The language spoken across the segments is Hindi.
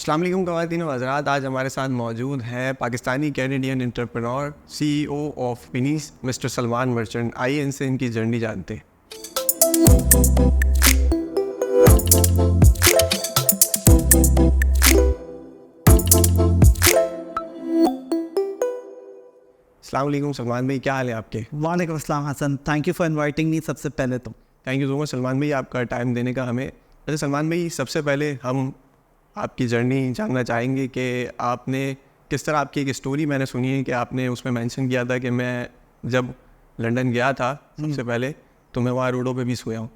अस्सलाम वालेकुम ख़वातीन व हज़रात, आज हमारे साथ मौजूद हैं Pakistani Canadian entrepreneur CEO of Fiennes mister Salman merchant. आइए इनसे इनकी जर्नी जानते हैं। अस्सलाम वालेकुम सलमान भाई, क्या हाल है आपके? वालेकुम अस्सलाम Hasan, thank you for inviting me. सबसे पहले तो thank you so much Salman भाई, आपका टाइम देने का हमें। अच्छा सलमान भाई, सबसे पहले हम आपकी जर्नी जानना चाहेंगे कि आपने किस तरह, आपकी एक स्टोरी मैंने सुनी है कि आपने उसमें मेंशन किया था कि मैं जब लंदन गया था सबसे पहले तो मैं वहाँ रोडों पे भी सोया हूँ।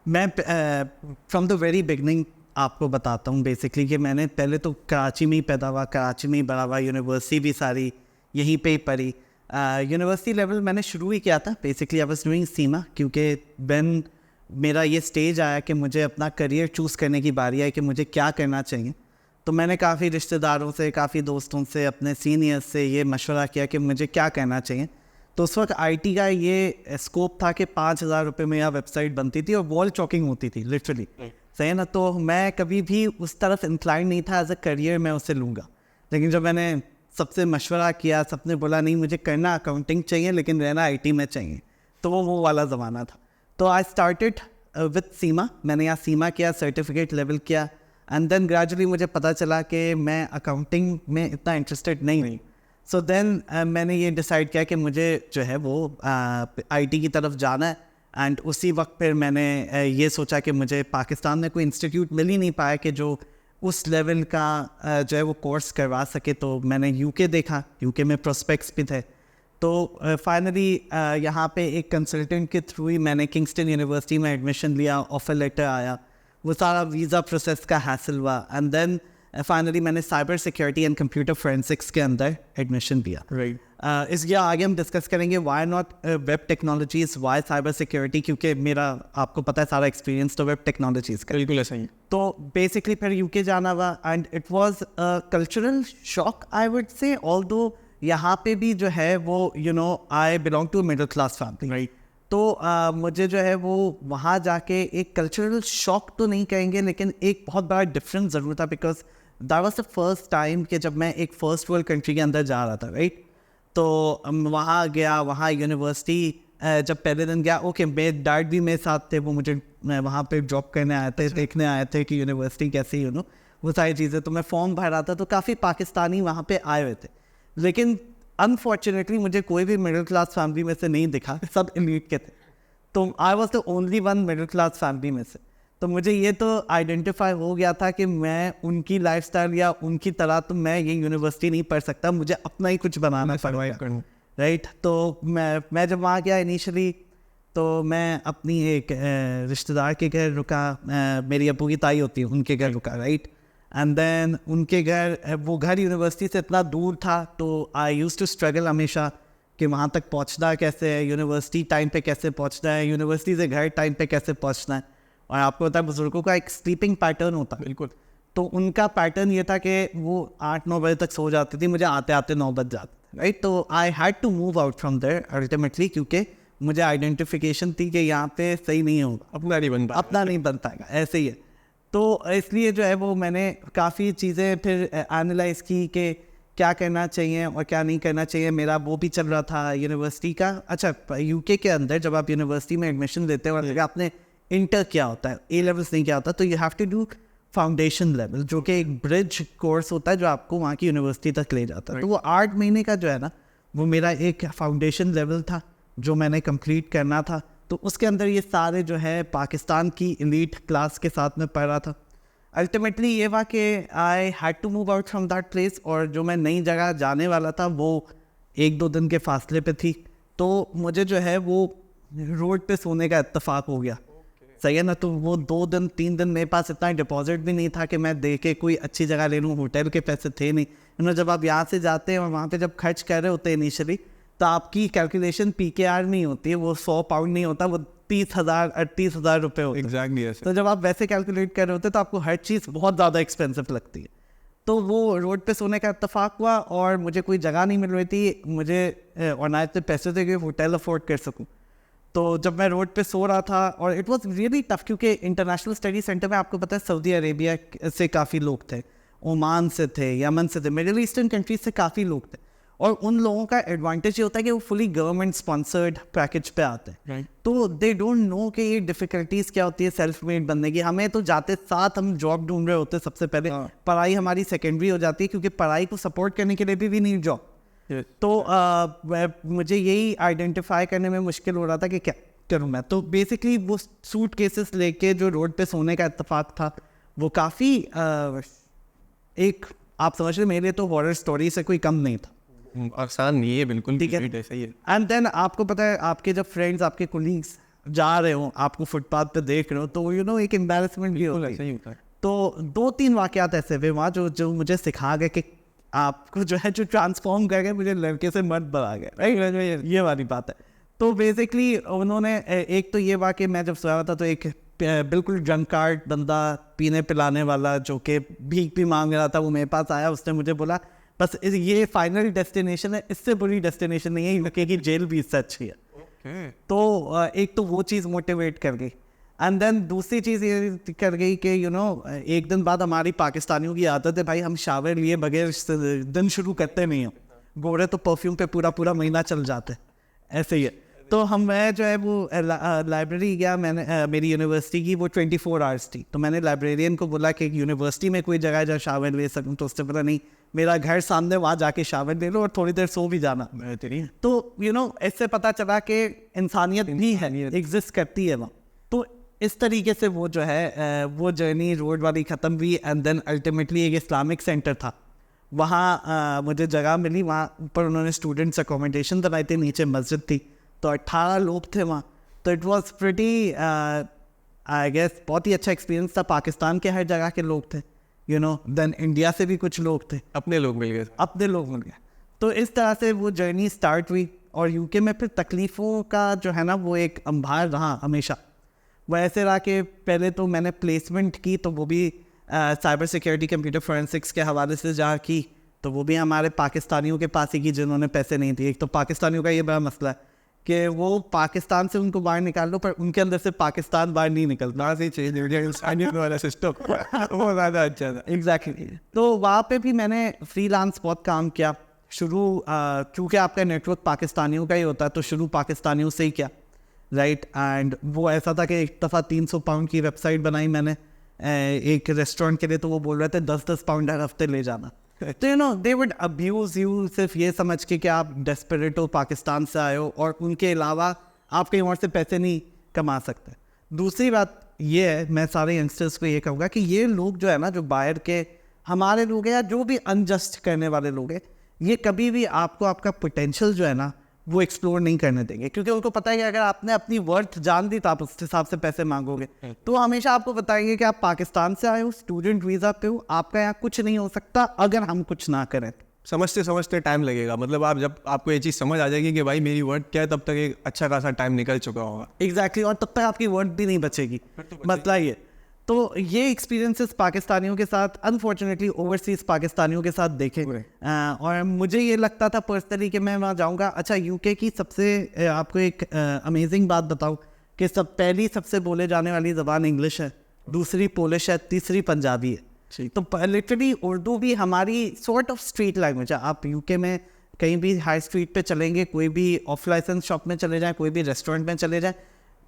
मैं फ्रॉम द वेरी बिगनिंग आपको बताता हूँ बेसिकली कि मैंने पहले तो कराची में ही पैदा हुआ, कराची में ही बड़ा हुआ, यूनिवर्सिटी भी सारी यहीं पे ही पढ़ी। यूनिवर्सिटी लेवल मैंने शुरू ही किया था बेसिकली, आई वाज डूइंग सीमा, क्योंकि व्हेन मेरा ये स्टेज आया कि मुझे अपना करियर चूज़ करने की बारी आई कि मुझे क्या करना चाहिए, तो मैंने काफ़ी रिश्तेदारों से, काफ़ी दोस्तों से, अपने सीनियर्स से ये मशवरा किया कि मुझे क्या करना चाहिए। तो उस वक्त IT का ये स्कोप था कि 5,000 रुपये में यह वेबसाइट बनती थी और वॉल चॉकिंग होती थी लिटरली, सही है ना। तो मैं कभी भी उस तरफ इंक्लाइन नहीं था एज अ करियर मैं उसे लूँगा। लेकिन जब मैंने सबसे मशवरा किया, सबने बोला नहीं मुझे करना अकाउंटिंग चाहिए लेकिन रहना IT में चाहिए, तो वो वाला ज़माना था। तो आई स्टार्टेड विद सीमा, मैंने यहाँ सीमा किया, सर्टिफिकेट लेवल किया, एंड देन ग्रेजुअली मुझे पता चला कि मैं अकाउंटिंग में इतना इंटरेस्टेड नहीं। सो देन मैंने ये डिसाइड किया कि मुझे जो है वो IT की तरफ जाना है। एंड उसी वक्त फिर मैंने ये सोचा कि मुझे पाकिस्तान में कोई इंस्टीट्यूट मिल ही नहीं पाया कि जो उस लेवल का जो है वो कोर्स करवा सके। तो मैंने UK देखा, UK में प्रोस्पेक्ट्स भी थे। तो फाइनली यहाँ पे एक कंसल्टेंट के थ्रू ही मैंने किंगस्टन यूनिवर्सिटी में एडमिशन लिया, ऑफर लेटर आया, वो सारा वीज़ा प्रोसेस का हैसल हुआ, एंड देन फाइनली मैंने cyber security and computer forensics के अंदर एडमिशन लिया। राइट। इसलिए आगे हम डिस्कस करेंगे why not web technologies, why cyber security, क्योंकि मेरा आपको पता है सारा एक्सपीरियंस तो वेब टेक्नोलॉजीज़ का। बिल्कुल ऐसा ही। तो बेसिकली फिर UK जाना हुआ, and it was a cultural shock I would say, although यहाँ पे भी जो है वो I belong to middle class family, right. तो मुझे जो है वो वहाँ जाके एक कल्चरल शॉक तो नहीं कहेंगे लेकिन एक बहुत बड़ा डिफरेंस ज़रूर था, because that was the first time कि जब मैं एक फर्स्ट वर्ल्ड कंट्री के अंदर जा रहा था, राइट। तो वहाँ गया, वहाँ यूनिवर्सिटी जब पहले दिन गया, ओके मेरे डैड भी मेरे साथ थे, वो मुझे वहाँ पे जॉब करने आए थे, देखने आए थे कि यूनिवर्सिटी कैसी वो सारी चीज़ें। तो मैं फॉर्म भर रहा था, तो काफ़ी पाकिस्तानी वहाँ पे आए हुए थे, लेकिन अनफॉर्चुनेटली मुझे कोई भी मिडिल क्लास फैमिली में से नहीं दिखा, सब एलीट के थे। तो I was the only one middle class family में से। तो मुझे ये तो आइडेंटिफाई हो गया था कि मैं उनकी लाइफस्टाइल या उनकी तरह तो मैं ये यूनिवर्सिटी नहीं पढ़ सकता, मुझे अपना ही कुछ बनाना पड़ेगा, राइट। तो मैं जब वहाँ गया इनिशियली, तो मैं अपनी एक रिश्तेदार के घर रुका, मेरी अब्बू की ताई होती है उनके घर रुका, राइट। एंड देन उनके घर, वो घर यूनिवर्सिटी से इतना दूर था, तो आई यूज्ड टू स्ट्रगल हमेशा कि वहाँ तक पहुँचना कैसे है, यूनिवर्सिटी टाइम पे कैसे पहुँचना है, यूनिवर्सिटी से घर टाइम पे कैसे पहुँचना है। और आपको पता है बुजुर्गों का एक स्लीपिंग पैटर्न होता है, बिल्कुल। तो उनका पैटर्न ये था कि वो 8-9 बजे तक सो जाती थी, मुझे आते आते 9 बज जाते, राइट। तो I had to move out from there ultimately, क्योंकि मुझे आइडेंटिफिकेशन थी कि यहाँ पे सही नहीं होगा, अपना नहीं बन पाएगा, ऐसे ही है। तो इसलिए जो है वो मैंने काफ़ी चीज़ें फिर एनालाइज़ की कि क्या करना चाहिए और क्या नहीं करना चाहिए। मेरा वो भी चल रहा था यूनिवर्सिटी का। अच्छा, UK के अंदर जब आप यूनिवर्सिटी में एडमिशन लेते हो और आपने इंटर किया होता है, A लेवल्स नहीं किया होता, तो you have to do foundation level, जो कि एक ब्रिज कोर्स होता है जो आपको वहाँ की यूनिवर्सिटी तक ले जाता है। तो वो 8 महीने का जो है ना, वो मेरा एक फाउंडेशन लेवल था जो मैंने कंप्लीट करना था। तो उसके अंदर ये सारे जो है पाकिस्तान की एलीट क्लास के साथ में पढ़ रहा था। अल्टीमेटली ये हुआ कि I had to move out from that place, और जो मैं नई जगह जाने वाला था वो 1-2 दिन के फासले पे थी। तो मुझे जो है वो रोड पे सोने का इत्तेफाक हो गया, सही है ना। तो वो 2 दिन 3 दिन मेरे पास इतना डिपॉजिट भी नहीं था कि मैं दे के कोई अच्छी जगह ले लूँ, होटल के पैसे थे नहीं। जब आप यहाँ से जाते हैं और वहाँ पे जब खर्च कर रहे होते हैं इनिशियली, तो आपकी कैलकुलेशन PKR नहीं होती है, वो 100 पाउंड नहीं होता, वो 30,000 38,000 रुपये होता है। एग्जैक्टली। तो जब आप वैसे कैलकुलेट कर रहे होते तो आपको हर चीज़ बहुत ज़्यादा एक्सपेंसिव लगती है। तो वो रोड पे सोने का इत्तेफाक हुआ, और मुझे कोई जगह नहीं मिल रही थी मुझे, और ना इतने पैसे थे कि होटल अफोर्ड कर सकूँ। तो जब मैं रोड पे सो रहा था, और इट वाज रियली टफ, क्योंकि इंटरनेशनल स्टडी सेंटर में आपको पता है सऊदी अरेबिया से काफ़ी लोग थे, ओमान से थे, यमन से थे, मिडिल ईस्टर्न कंट्रीज से काफ़ी लोग थे। और उन लोगों का एडवांटेज ये होता है कि वो फुली गवर्नमेंट स्पॉन्सर्ड पैकेज पे आते हैं, तो दे डोंट नो कि ये डिफिकल्टीज क्या होती है सेल्फ मेड बनने की। हमें तो जाते साथ हम जॉब ढूंढ रहे होते सबसे पहले, पढ़ाई हमारी सेकेंडरी हो जाती है, क्योंकि पढ़ाई को सपोर्ट करने के लिए भी वी नीड जॉब। तो मुझे यही आइडेंटिफाई करने में मुश्किल हो रहा था कि क्या करूँ मैं। तो बेसिकली वो सूट केसेस लेके जो रोड पे सोने का इत्तेफाक था, वो काफ़ी एक आप समझ रहे, मेरे लिए तो हॉरर स्टोरी से कोई कम नहीं था। आसान नहीं है बिल्कुल, ठीक है। ऐसा ही है। एंड देन आपको पता है, आपके जब फ्रेंड्स, आपके कोलीग्स जा रहे हो, आपको फुटपाथ पे देख रहे हो, तो यू नो एक एम्बैरेसमेंट भी होती ऐसा ही होता है। तो 2-3 वाकयात ऐसे हुए वहाँ जो मुझे सिखा गए कि आपको जो है, जो ट्रांसफॉर्म कर गए, मुझे लड़के से मर्द बना गया, राइट, ये वाली बात है। तो बेसिकली उन्होंने एक तो ये वाकई, मैं जब सोया था तो एक बिल्कुल ड्रंकार्ड बंदा, पीने पिलाने वाला, जो कि भीख भी मांग रहा था, वो मेरे पास आया। उसने मुझे बोला बस ये फाइनल डेस्टिनेशन है, इससे बुरी डेस्टिनेशन नहीं है, यूके की जेल भी इससे अच्छी है। तो एक तो वो चीज़ मोटिवेट कर गई। एंड देन दूसरी चीज़ ये कर गई कि यू नो एक दिन बाद हमारी पाकिस्तानियों की आदत है भाई, हम शावर लिए बगैर दिन शुरू करते नहीं हो। गोरे तो परफ्यूम पे पूरा महीना चल जाते, ऐसे ही है। तो मैं जो है वो लाइब्रेरी गया, मैंने मेरी यूनिवर्सिटी की वो 24 आवर्स थी, तो मैंने लाइब्रेरियन को बोला कि यूनिवर्सिटी में कोई जगह है जहाँ शावर ले सकूँ। तो उससे पता नहीं, मेरा घर सामने, वहाँ जाके शावर ले लो और थोड़ी देर सो भी जाना। तो यू नो इससे पता चला कि इंसानियत भी है, एग्जिस्ट करती है वहाँ। तो इस तरीके से वो जो है वो जर्नी रोड वाली ख़त्म हुई। एंड देन अल्टीमेटली एक इस्लामिक सेंटर था, वहाँ मुझे जगह मिली। वहाँ ऊपर उन्होंने स्टूडेंट्स अकोमोडेशन बनाई थी, नीचे मस्जिद थी, तो 18 लोग थे वहाँ। तो it was pretty I guess बहुत ही अच्छा एक्सपीरियंस था। पाकिस्तान के हर जगह के लोग थे, यू नो, देन इंडिया से भी कुछ लोग थे, अपने लोग मिल गए, अपने लोग मिल गए। तो इस तरह से वो जर्नी स्टार्ट हुई। और यूके में फिर तकलीफ़ों का जो है ना, वो एक अंबार रहा हमेशा। वो ऐसे रहा कि पहले तो मैंने प्लेसमेंट की, तो वो भी साइबर सिक्योरिटी, कंप्यूटर फोरेंसिक्स के हवाले से जहाँ की, तो वो भी हमारे पाकिस्तानियों के पास ही की जिन्होंने पैसे नहीं दिए। एक तो पाकिस्तानियों का ये बड़ा मसला है कि वो पाकिस्तान से उनको बाहर निकाल लो, पर उनके अंदर से पाकिस्तान बाहर नहीं निकलता। वाला सिस्टम वो ज़्यादा अच्छा था। एग्जैक्टली। तो वहाँ पे भी मैंने फ्रीलांस बहुत काम किया शुरू, क्योंकि आपका नेटवर्क पाकिस्तानियों का ही होता है, तो शुरू पाकिस्तानियों से ही किया, राइट। एंड वो ऐसा था कि एक दफ़ा 300 पाउंड की वेबसाइट बनाई मैंने एक रेस्टोरेंट के लिए, तो वो बोल रहे थे 10-10 पाउंड हर हफ्ते ले जाना। तो you know they would abuse you सिर्फ ये समझ के कि आप डेस्परेट हो, पाकिस्तान से आए हो, और उनके अलावा आप कहीं और से पैसे नहीं कमा सकते। दूसरी बात ये है, मैं सारे यंगस्टर्स को ये कहूँगा कि ये लोग जो है ना, जो बाहर के हमारे लोग हैं या जो भी अनजस्ट करने वाले लोग हैं, ये कभी भी आपको आपका पोटेंशियल जो है ना, वो एक्सप्लोर नहीं करने देंगे, क्योंकि उनको पता है कि अगर आपने अपनी वर्थ जान दी तो आप उस हिसाब से पैसे मांगोगे। तो हमेशा आपको बताएंगे कि आप पाकिस्तान से आए हो, स्टूडेंट वीज़ा पे हो, आपका यहाँ कुछ नहीं हो सकता अगर हम कुछ ना करें। समझते समझते टाइम लगेगा, मतलब आप जब आपको ये चीज़ समझ आ जाएगी कि भाई मेरी वर्थ क्या है, तब तक एक अच्छा खासा टाइम निकल चुका होगा। एग्जैक्टली। और तब तक आपकी वर्थ भी नहीं बचेगी, मतलब ये। तो ये एक्सपीरियंसेस पाकिस्तानियों के साथ, अनफॉर्चुनेटली ओवरसीज़ पाकिस्तानियों के साथ देखे। और मुझे ये लगता था पर्सनली कि मैं वहाँ जाऊँगा। अच्छा, यूके की सबसे आपको एक अमेजिंग बात बताऊँ कि पहली सबसे बोले जाने वाली ज़बान इंग्लिश है, दूसरी पोलिश है, तीसरी पंजाबी है। तो लिटरली उर्दू भी हमारी सॉर्ट ऑफ स्ट्रीट लैंग्वेज है। आप यूके में कहीं भी हाई स्ट्रीट पे चलेंगे, कोई भी ऑफ लाइसेंस शॉप में चले जाएँ, कोई भी रेस्टोरेंट में चले जाएँ,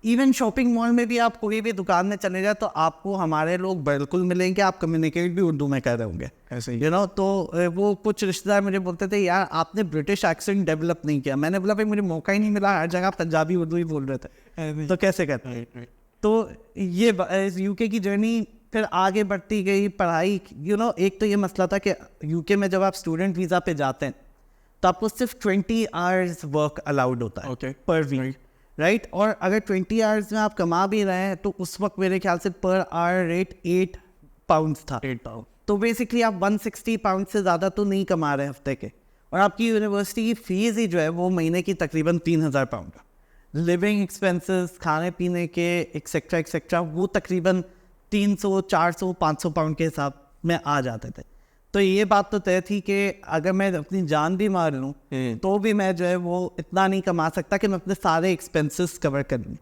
इवन शॉपिंग मॉल में भी आप कोई भी दुकान में चले जाए, तो आपको हमारे लोग बिल्कुल मिलेंगे, आप कम्युनिकेट भी उर्दू में कर रहे होंगे, ऐसे ही, यू नो। तो वो कुछ रिश्तेदार मुझे बोलते थे, यार आपने ब्रिटिश एक्सेंट डेवलप नहीं किया। मैंने बोला भाई मुझे मौका ही नहीं मिला, हर जगह पंजाबी उर्दू ही बोल रहे थे, तो कैसे करते। तो ये यूके की जर्नी फिर आगे बढ़ती गई, पढ़ाई, यू नो। एक तो ये मसला था कि यूके में जब आप स्टूडेंट वीज़ा पे जाते हैं तो आपको सिर्फ 20 आवर्स वर्क अलाउड होता है पर वीक, राइट। और अगर 20 आवर्स में आप कमा भी रहे हैं, तो उस वक्त मेरे ख्याल से पर आवर रेट 8 पाउंड था। 8 पाउंड। तो बेसिकली आप 160 पाउंड से ज़्यादा तो नहीं कमा रहे हफ्ते के। और आपकी यूनिवर्सिटी की फ़ीस ही जो है वो महीने की तकरीबन 3000 पाउंड का। लिविंग एक्सपेंसेस, खाने पीने के एक्सेट्रा एक्सेट्रा, वो तकरीबन 300, 400, 500 पाउंड के हिसाब में आ जाते थे। तो ये बात तो तय थी कि अगर मैं अपनी जान भी मार लूँ तो भी मैं जो है वो इतना नहीं कमा सकता कि मैं अपने सारे एक्सपेंसेस कवर कर लूँ।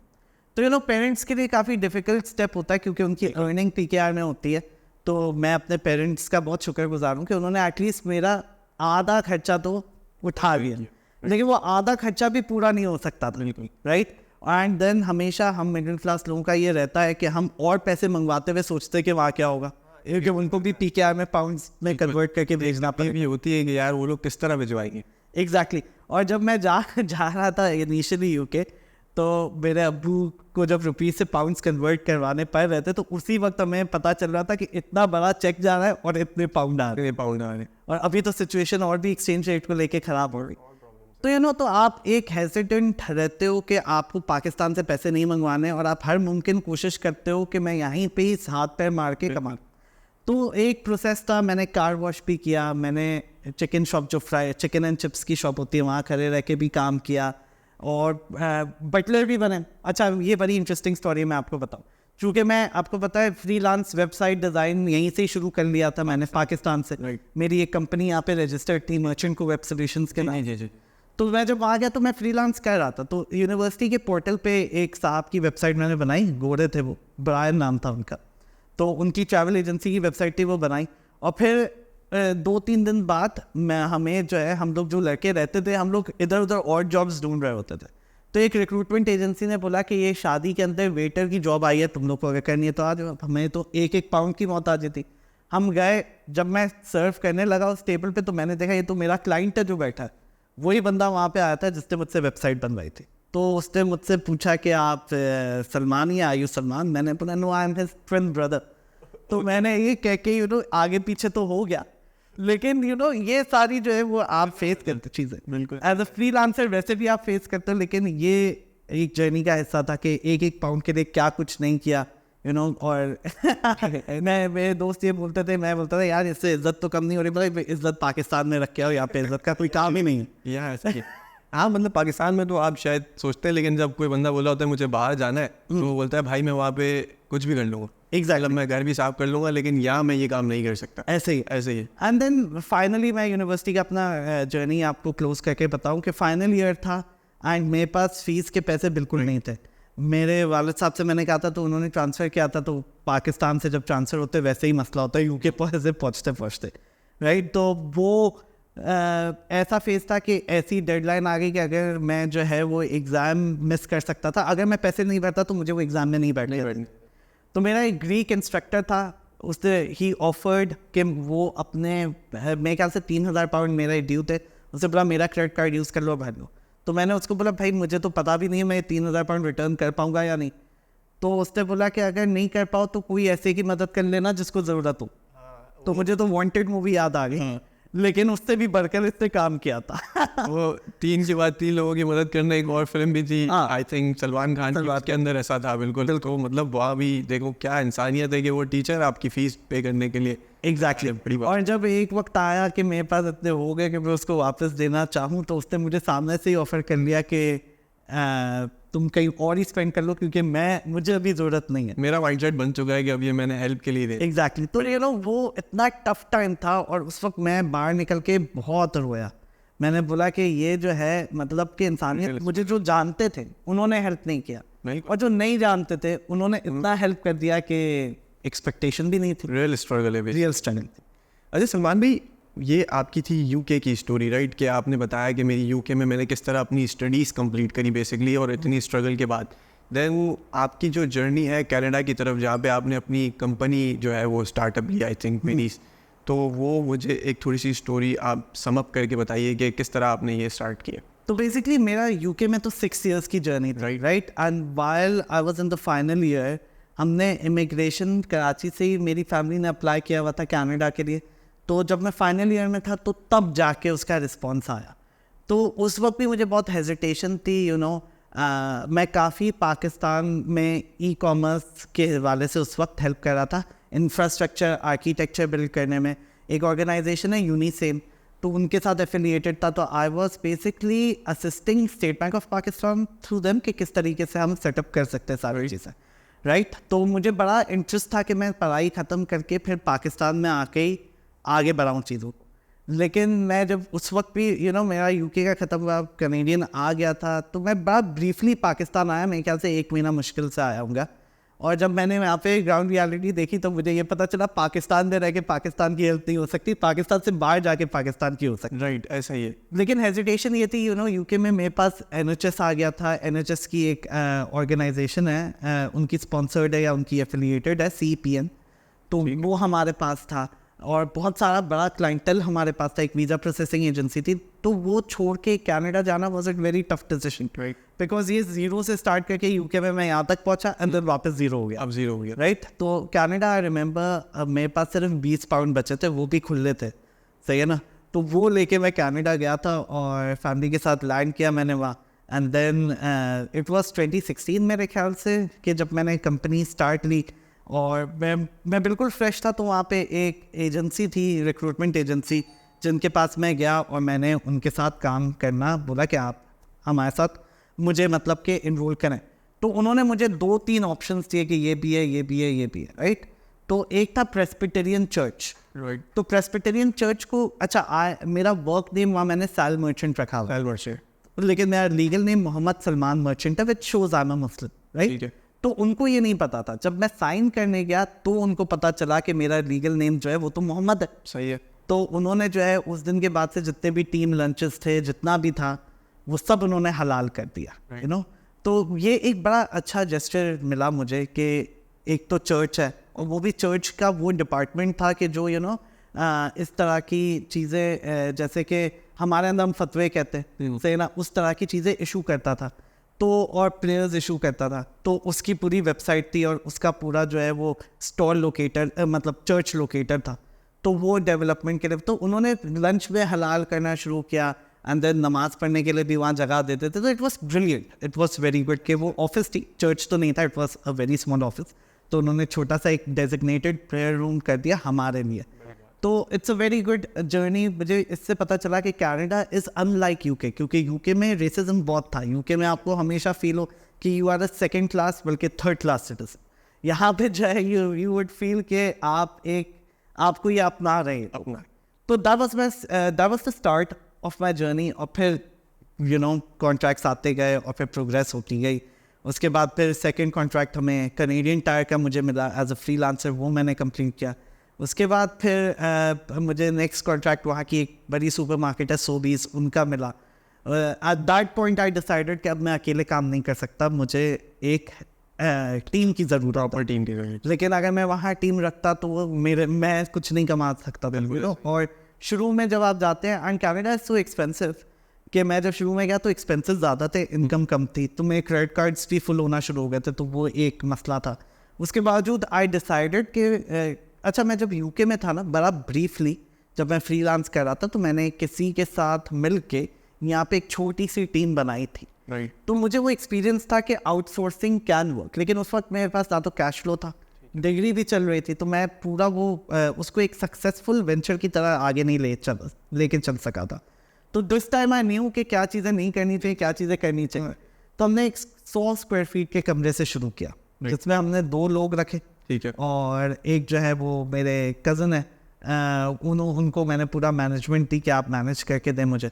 तो यू नो पेरेंट्स के लिए काफ़ी डिफ़िकल्ट स्टेप होता है, क्योंकि उनकी अर्निंग पीकेआर में होती है। तो मैं अपने पेरेंट्स का बहुत शुक्रगुजार हूँ कि उन्होंने एटलीस्ट मेरा आधा खर्चा तो उठा लिया, लेकिन वो आधा खर्चा भी पूरा नहीं हो सकता था, बिल्कुल राइट। एंड देन हमेशा हम मिडिल क्लास लोगों का ये रहता है कि हम और पैसे मंगवाते हुए सोचते हैं कि वहाँ क्या होगा, क्योंकि उनको भी PKR में पाउंड्स में कन्वर्ट करके भेजना पड़ेगा। भी होती है कि यार वो लोग किस तरह भिजवाएंगे। एग्जैक्टली। और जब मैं जा रहा था इनिशियली UK, तो मेरे अब्बू को जब रुपीज़ से पाउंड्स कन्वर्ट करवाने पड़ रहे थे, तो उसी वक्त हमें पता चल रहा था कि इतना बड़ा चेक जा रहा है और इतने पाउंड आ रहे हैं। और अभी तो सिचुएशन और भी एक्सचेंज रेट को लेके ख़राब हो रही। तो तो आप एक हेजिटेंट रहते हो कि आपको पाकिस्तान से पैसे नहीं मंगवाने, और आप हर मुमकिन कोशिश करते हो कि मैं यहीं पे ही हाथ पैर मार के कमा। तो एक प्रोसेस था, मैंने कार वॉश भी किया, मैंने चिकन शॉप जो फ्राई चिकन एंड चिप्स की शॉप होती है वहाँ खड़े रह के भी काम किया, और बटलर भी बने। अच्छा, ये बड़ी इंटरेस्टिंग स्टोरी है, मैं आपको बताऊँ। चूँकि मैं आपको पता है फ्रीलांस वेबसाइट डिज़ाइन यहीं से ही शुरू कर लिया था मैंने, पाकिस्तान से। मेरी एक कंपनी यहाँ पे रजिस्टर्ड थी, मर्चेंट को वेब सोल्यूशंस के नाम। जी। तो मैं जब आ गया तो मैं फ्रीलांस कर रहा था, तो यूनिवर्सिटी के पोर्टल पे एक साहब की वेबसाइट मैंने बनाई, गोरे थे वो, ब्रायन नाम था उनका। तो उनकी ट्रैवल एजेंसी की वेबसाइट थी, वो बनाई। और फिर 2-3 दिन बाद हमें जो है, हम लोग जो लड़के रहते थे, हम लोग इधर उधर और जॉब्स ढूंढ रहे होते थे। तो एक रिक्रूटमेंट एजेंसी ने बोला कि ये शादी के अंदर वेटर की जॉब आई है, तुम लोग को अगर करनी है तो आज। हमें तो 1-1 पाउंड की मौत आ जाती। हम गए, जब मैं सर्व करने लगा उस टेबल पे, तो मैंने देखा ये तो मेरा क्लाइंट है जो बैठा है। वही बंदा वहाँ पे आया था जिसने मुझसे वेबसाइट बनवाई थी। तो उसने मुझसे पूछा कि आप सलमान या आयु सलमान? मैंने बोला no, I am his twin brother. तो मैंने ये कह के आगे पीछे तो हो गया, लेकिन ये सारी जो है वो आप फेस करते चीज़ें, बिल्कुल एज अ फ्रीलांसर वैसे भी आप फेस करते हो। लेकिन ये एक जर्नी का हिस्सा था कि 1-1 पाउंड के लिए क्या कुछ नहीं किया, और मेरे दोस्त ये बोलते थे, मैं बोलता था यार इससे इज्जत तो कम नहीं हो रही। भाई इज्जत पाकिस्तान में रख के आओ, यहाँ पे इज्जत का कोई काम ही नहीं है। हाँ, मतलब पाकिस्तान में तो आप शायद सोचते हैं, लेकिन जब कोई बंदा बोला होता है मुझे बाहर जाना है, तो वो बोलता है भाई मैं वहाँ पे कुछ भी कर लूँगा, एग्जैक्टली, मैं घर भी साफ कर लूँगा, लेकिन यहाँ मैं ये काम नहीं कर सकता। ऐसे ही। एंड देन फाइनली मैं यूनिवर्सिटी का अपना जर्नी आपको क्लोज करके बताऊँ कि फाइनल ईयर था, एंड मेरे पास फीस के पैसे बिल्कुल नहीं थे। मेरे वालिद साहब से मैंने कहा था, तो उन्होंने ट्रांसफ़र किया था। तो पाकिस्तान से जब ट्रांसफ़र होते वैसे ही मसला होता है UK पहुँचते राइट। तो वो ऐसा फेस था कि ऐसी डेडलाइन आ गई कि अगर मैं जो है वो एग्ज़ाम मिस कर सकता था, अगर मैं पैसे नहीं भरता तो मुझे वो एग्ज़ाम में नहीं बैठने। तो मेरा एक ग्रीक इंस्ट्रक्टर था, उसने ही ऑफर्ड कि वो अपने मेरे ख्याल से 3,000 पाउंड मेरे ड्यू थे, उससे बोला मेरा क्रेडिट कार्ड यूज़ कर लो, भर लो। तो मैंने उसको बोला भाई मुझे तो पता भी नहीं है मैं 3,000 पाउंड रिटर्न कर पाऊँगा या नहीं। तो उसने बोला कि अगर नहीं कर पाओ तो कोई ऐसे की मदद कर लेना जिसको ज़रूरत हो। तो मुझे तो वांटेड मूवी याद आ गई, लेकिन उससे भी बढ़कर इससे काम किया था। वो 3 के बाद 3 लोगों की मदद करना, एक और फिल्म भी थी आई थिंक सलमान खान की, बात के अंदर ऐसा था बिल्कुल। तो मतलब वहाँ भी देखो क्या इंसानियत है कि वो टीचर आपकी फीस पे करने के लिए। एग्जैक्टली बड़ी बात। और जब एक वक्त आया कि मेरे पास इतने हो गए कि मैं उसको वापस देना चाहूँ, तो उसने मुझे सामने से ही ऑफर कर लिया कि तुम कहीं और ही स्पेंड कर लो, क्योंकि मुझे अभी ज़रूरत नहीं है। मेरा माइंडसेट बन चुका है कि अब ये मैंने हेल्प के लिए दे। एग्जैक्टली। तो वो इतना टफ टाइम था, और उस वक्त मैं बाहर निकल के बहुत रोया। मैंने बोला कि ये जो है मतलब कि इंसानियत, मुझे जो जानते थे उन्होंने हेल्प नहीं किया, और जो नहीं जानते थे उन्होंने इतना हेल्प कर दिया कि एक्सपेक्टेशन भी नहीं थी। रियल स्ट्रगल है, रियल स्ट्रगल। अच्छा सलमान भाई, ये आपकी थी UK की स्टोरी राइट, कि आपने बताया कि मेरी UK में मैंने किस तरह अपनी स्टडीज़ कंप्लीट करी बेसिकली, और इतनी स्ट्रगल के बाद देन आपकी जो जर्नी है कनाडा की तरफ, जहाँ पे आपने अपनी कंपनी जो है वो स्टार्टअप लिया आई थिंक मेरी। तो वो मुझे एक थोड़ी सी स्टोरी आप सम अप करके बताइए कि किस तरह आपने ये स्टार्ट किया। तो बेसिकली मेरा UK में तो 6 years की जर्नी थी, right. And while I was in the final year, हमने इमिग्रेशन कराची से ही मेरी फैमिली ने अप्लाई किया हुआ था कनाडा के लिए। तो जब मैं फाइनल ईयर में था तो तब जाके उसका रिस्पॉन्स आया। तो उस वक्त भी मुझे बहुत हेजिटेशन थी, मैं काफ़ी पाकिस्तान में ई-कॉमर्स के हवाले से उस वक्त हेल्प कर रहा था, इंफ्रास्ट्रक्चर आर्किटेक्चर बिल्ड करने में। एक ऑर्गेनाइजेशन है यूनिसेम, तो उनके साथ एफिलिएटेड था। तो I was basically assisting state bank of Pakistan through them कि किस तरीके से हम सेटअप कर सकते हैं सारी चीज़ें, राइट। तो मुझे बड़ा इंटरेस्ट था कि मैं पढ़ाई ख़त्म करके फिर पाकिस्तान में आके ही आगे बढ़ाऊँ चीज़ों को। लेकिन मैं जब उस वक्त भी मेरा UK का ख़त्म हुआ, कैनेडियन आ गया था, तो मैं बड़ा ब्रीफली पाकिस्तान आया, मेरे ख्याल से 1 महीना मुश्किल से आया हूँगा। और जब मैंने यहाँ पे ग्राउंड रियलिटी देखी तो मुझे ये पता चला पाकिस्तान में रह के पाकिस्तान की हेल्प नहीं हो सकती, पाकिस्तान से बाहर जाके पाकिस्तान की हो सकती। राइट, ऐसा ही है। लेकिन हेजिटेशन ये थी, यूके में मेरे पास NHS आ गया था। NHS की एक ऑर्गेनाइजेशन है, उनकी स्पॉन्सर्ड है या उनकी एफिलिएटेड है, CPN, तो वो हमारे पास था और बहुत सारा बड़ा क्लाइंटल हमारे पास था, एक वीज़ा प्रोसेसिंग एजेंसी थी। तो वो छोड़ के कनाडा जाना was a very tough decision, right, because ये जीरो से स्टार्ट करके यूके में मैं यहाँ तक पहुँचा एंड देन वापस जीरो हो गया। अब जीरो हो गया। राइट, तो कनाडा आई रिमेंबर मेरे पास सिर्फ 20 पाउंड बचे थे, वो भी खुले थे, सही है ना। तो वो लेके मैं कनाडा गया था और फैमिली के साथ लैंड किया मैंने वहाँ। एंड देन इट वाज 2016 मेरे ख्याल से कि जब मैंने कंपनी स्टार्ट ली और मैं बिल्कुल फ्रेश था। तो वहाँ पे एक एजेंसी थी, रिक्रूटमेंट एजेंसी, जिनके पास मैं गया और मैंने उनके साथ काम करना बोला कि आप हमारे साथ मुझे मतलब कि इनरोल करें। तो उन्होंने मुझे 2-3 ऑप्शंस दिए कि ये भी है, ये भी है, ये भी है, राइट। तो एक था प्रेस्बिटेरियन चर्च, राइट। तो प्रेस्बिटेरियन चर्च को मेरा वर्क नेम वहाँ मैंने साल मर्चेंट रखा हुआ है, लेकिन मेरा लीगल नेम मोहम्मद सलमान मर्चेंट है, which shows I am a Muslim, right. तो उनको ये नहीं पता था। जब मैं साइन करने गया तो उनको पता चला कि मेरा लीगल नेम जो है वो तो मोहम्मद है। सही है। तो उन्होंने जो है उस दिन के बाद से जितने भी टीम लंचेस थे, जितना भी था, वो सब उन्होंने हलाल कर दिया, यू नो। तो ये एक बड़ा अच्छा जेस्चर मिला मुझे कि एक तो चर्च है और वो भी चर्च का वो डिपार्टमेंट था कि जो इस तरह की चीज़ें जैसे कि हमारे अंदर हम फतवे कहते हैं, सही ना, उस तरह की चीज़ें इशू करता था। तो और प्लेयर्स इशू करता था, तो उसकी पूरी वेबसाइट थी और उसका पूरा जो है वो स्टॉल लोकेटर मतलब चर्च लोकेटर था। तो वो डेवलपमेंट के लिए तो उन्होंने लंच में हलाल करना शुरू किया एंड देन नमाज पढ़ने के लिए भी वहाँ जगह देते थे। तो it was brilliant, it was very good कि वो ऑफिस थी, चर्च तो नहीं था, it was a very small office. तो उन्होंने छोटा सा एक डेजिग्नेटेड प्रेयर रूम कर दिया हमारे लिए। तो it's a very good journey. मुझे इससे पता चला कि कनाडा इज़ अनलाइक यूके, क्योंकि यूके में रेसिज्म बहुत था। यूके में आपको हमेशा फील हो कि you are a second class बल्कि थर्ड क्लास सिटीजन। यहाँ पे जो है यू वुड फील कि आपको ये अपना रहे अपना। तो that was the start of my journey. और फिर कॉन्ट्रैक्ट्स आते गए और फिर प्रोग्रेस होती गई। उसके बाद फिर सेकेंड कॉन्ट्रैक्ट हमें कैनेडियन टायर का मुझे मिला एज अ फ्रीलांसर, वो मैंने कंप्लीट किया। उसके बाद फिर मुझे नेक्स्ट कॉन्ट्रैक्ट वहाँ की एक बड़ी सुपरमार्केट है सोबीज, उनका मिला। At that point I decided कि अब मैं अकेले काम नहीं कर सकता, मुझे एक टीम की ज़रूरत है, टीम की ज़रूरत। लेकिन अगर मैं वहाँ टीम रखता तो वो मैं कुछ नहीं कमा सकता बिल्कुल। और शुरू में जब आप जाते हैं and Canada is so expensive कि मैं जब शुरू में गया तो एक्सपेंसेस ज़्यादा थे, इनकम कम थी, तो मेरे क्रेडिट कार्ड्स भी फुल होना शुरू हो गए थे, तो वो एक मसला था। उसके बावजूद आई डिसाइडेड कि अच्छा, मैं जब यूके में था ना, बड़ा ब्रीफली जब मैं फ्रीलांस कर रहा था तो मैंने किसी के साथ मिल के यहाँ पे एक छोटी सी टीम बनाई थी, राइट। तो मुझे वो एक्सपीरियंस था कि आउटसोर्सिंग कैन वर्क। लेकिन उस वक्त मेरे पास ना तो कैश फ्लो था, डिग्री भी चल रही थी, तो मैं पूरा वो उसको एक सक्सेसफुल वेंचर की तरह आगे नहीं लेके चल सका था। तो दिस टाइम आई न्यू कि क्या चीज़ें नहीं करनी चाहिए, क्या चीज़ें करनी चाहिए। तो हमने एक 100 स्क्वायर फीट के कमरे से शुरू किया, जिसमें हमने 2 लोग रखे, ठीक है। और एक जो है वो मेरे कज़न है, उनको मैंने पूरा मैनेजमेंट दी कि आप मैनेज करके दें मुझे।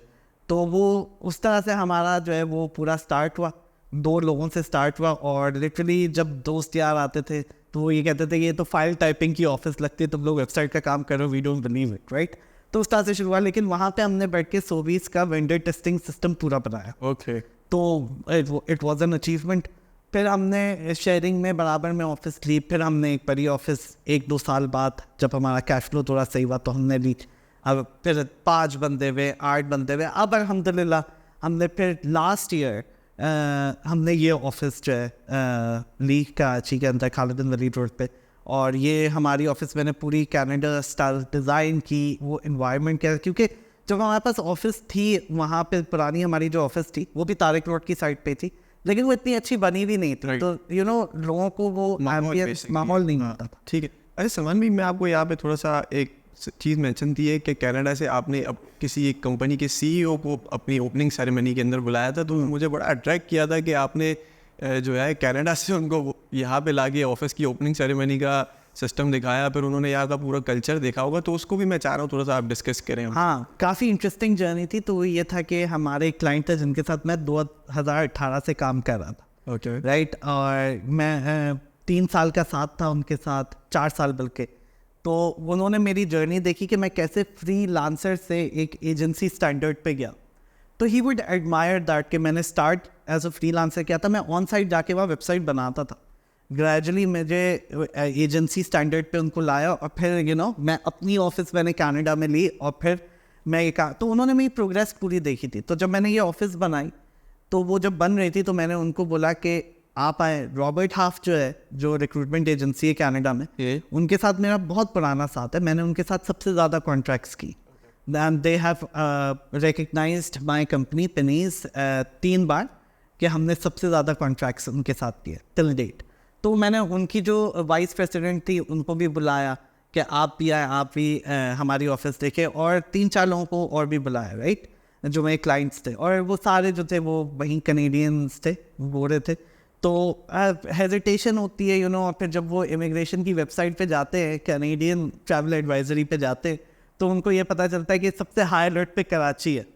तो वो उस तरह से हमारा जो है वो पूरा स्टार्ट हुआ, 2 लोगों से स्टार्ट हुआ। और लिटरली जब दोस्त यार आते थे तो वो ये कहते थे कि ये तो फाइल टाइपिंग की ऑफिस लगती है, तुम लोग वेबसाइट का काम करो, we don't believe it, right. तो उस तरह से शुरू हुआ। लेकिन वहाँ पे हमने बैठ के सोबीज का वेंडर टेस्टिंग सिस्टम पूरा बनाया। ओके। तो इट वाज एन अचीवमेंट। फिर हमने शेयरिंग में बराबर में ऑफिस ली। फिर हमने एक बड़ी ऑफिस 1-2 साल बाद जब हमारा कैश फ्लो थोड़ा सही हुआ तो हमने ली। अब फिर 5 बंदे हुए, 8 बंदे हुए। अब अल्हम्दुलिल्लाह हमने फिर लास्ट ईयर हमने ये ऑफिस जो है ली कराची के अंदर खालिद बिन वलीद रोड पे। और ये हमारी ऑफिस मैंने पूरी कनाडा स्टाइल डिज़ाइन की, वो इन्वायरमेंट किया, क्योंकि जब हमारे पास ऑफिस थी वहाँ पे पुरानी हमारी जो ऑफिस थी वो भी तारिक रोड की साइड पे थी, लेकिन वो इतनी अच्छी बनी भी नहीं थी। तो लोगों को वो माहौल नहीं मिलता था। ठीक है। अरे सलमान भाई, मैं आपको यहाँ पे थोड़ा सा एक चीज़ मेंशन की है कि कनाडा से आपने अब किसी एक कंपनी के CEO को अपनी ओपनिंग सेरेमनी के अंदर बुलाया था, तो मुझे बड़ा अट्रैक्ट किया था कि आपने जो है कनाडा से उनको यहाँ पे लाके ऑफिस की ओपनिंग सेरेमनी का सिस्टम दिखाया, फिर उन्होंने यहाँ का पूरा कल्चर देखा होगा, तो उसको भी मैं चाह रहा हूँ थोड़ा सा आप डिस्कस करें। हाँ, काफ़ी इंटरेस्टिंग जर्नी थी। तो ये था कि हमारे क्लाइंट थे जिनके साथ मैं 2018 से काम कर रहा था, ओके, राइट। और मैं 3 साल का साथ था उनके साथ, 4 साल बल्कि। तो उन्होंने मेरी जर्नी देखी कि मैं कैसे फ्रीलांसर से एक एजेंसी स्टैंडर्ड पे गया। तो ही वुड एडमायर दैट कि मैंने स्टार्ट एज अ फ्रीलांसर किया था, मैं ऑन साइट जाके वहाँ वेबसाइट बनाता था। ग्रेजुअली मुझे एजेंसी स्टैंडर्ड पे उनको लाया और फिर मैं अपनी ऑफिस मैंने कनाडा में ली और फिर मैं ये तो उन्होंने मेरी प्रोग्रेस पूरी देखी थी। तो जब मैंने ये ऑफिस बनाई तो वो जब बन रही थी तो मैंने उनको बोला कि आप आए। रॉबर्ट हाफ जो है, जो रिक्रूटमेंट एजेंसी है कनाडा में, उनके साथ मेरा बहुत पुराना साथ है। मैंने उनके साथ सबसे ज़्यादा कॉन्ट्रैक्ट्स की। And they have recognised my company Pennies 3 बार कि हमने सबसे ज़्यादा कॉन्ट्रैक्ट्स उनके साथ किए टिल डेट। तो मैंने उनकी जो वाइस प्रेसिडेंट थी उनको भी बुलाया कि आप भी आए, आप भी हमारी ऑफिस देखे, और 3-4 लोगों को और भी बुलाया, राइट, जो मेरे क्लाइंट्स थे। और वो सारे जो थे वो वहीं कनेडियंस थे, वो रहे थे। तो हेजिटेशन होती है और फिर जब वो इमिग्रेशन की वेबसाइट पे जाते हैं, कैनेडियन ट्रैवल एडवाइजरी पे जाते हैं, तो उनको ये पता चलता है कि सबसे हाई अलर्ट पे कराची है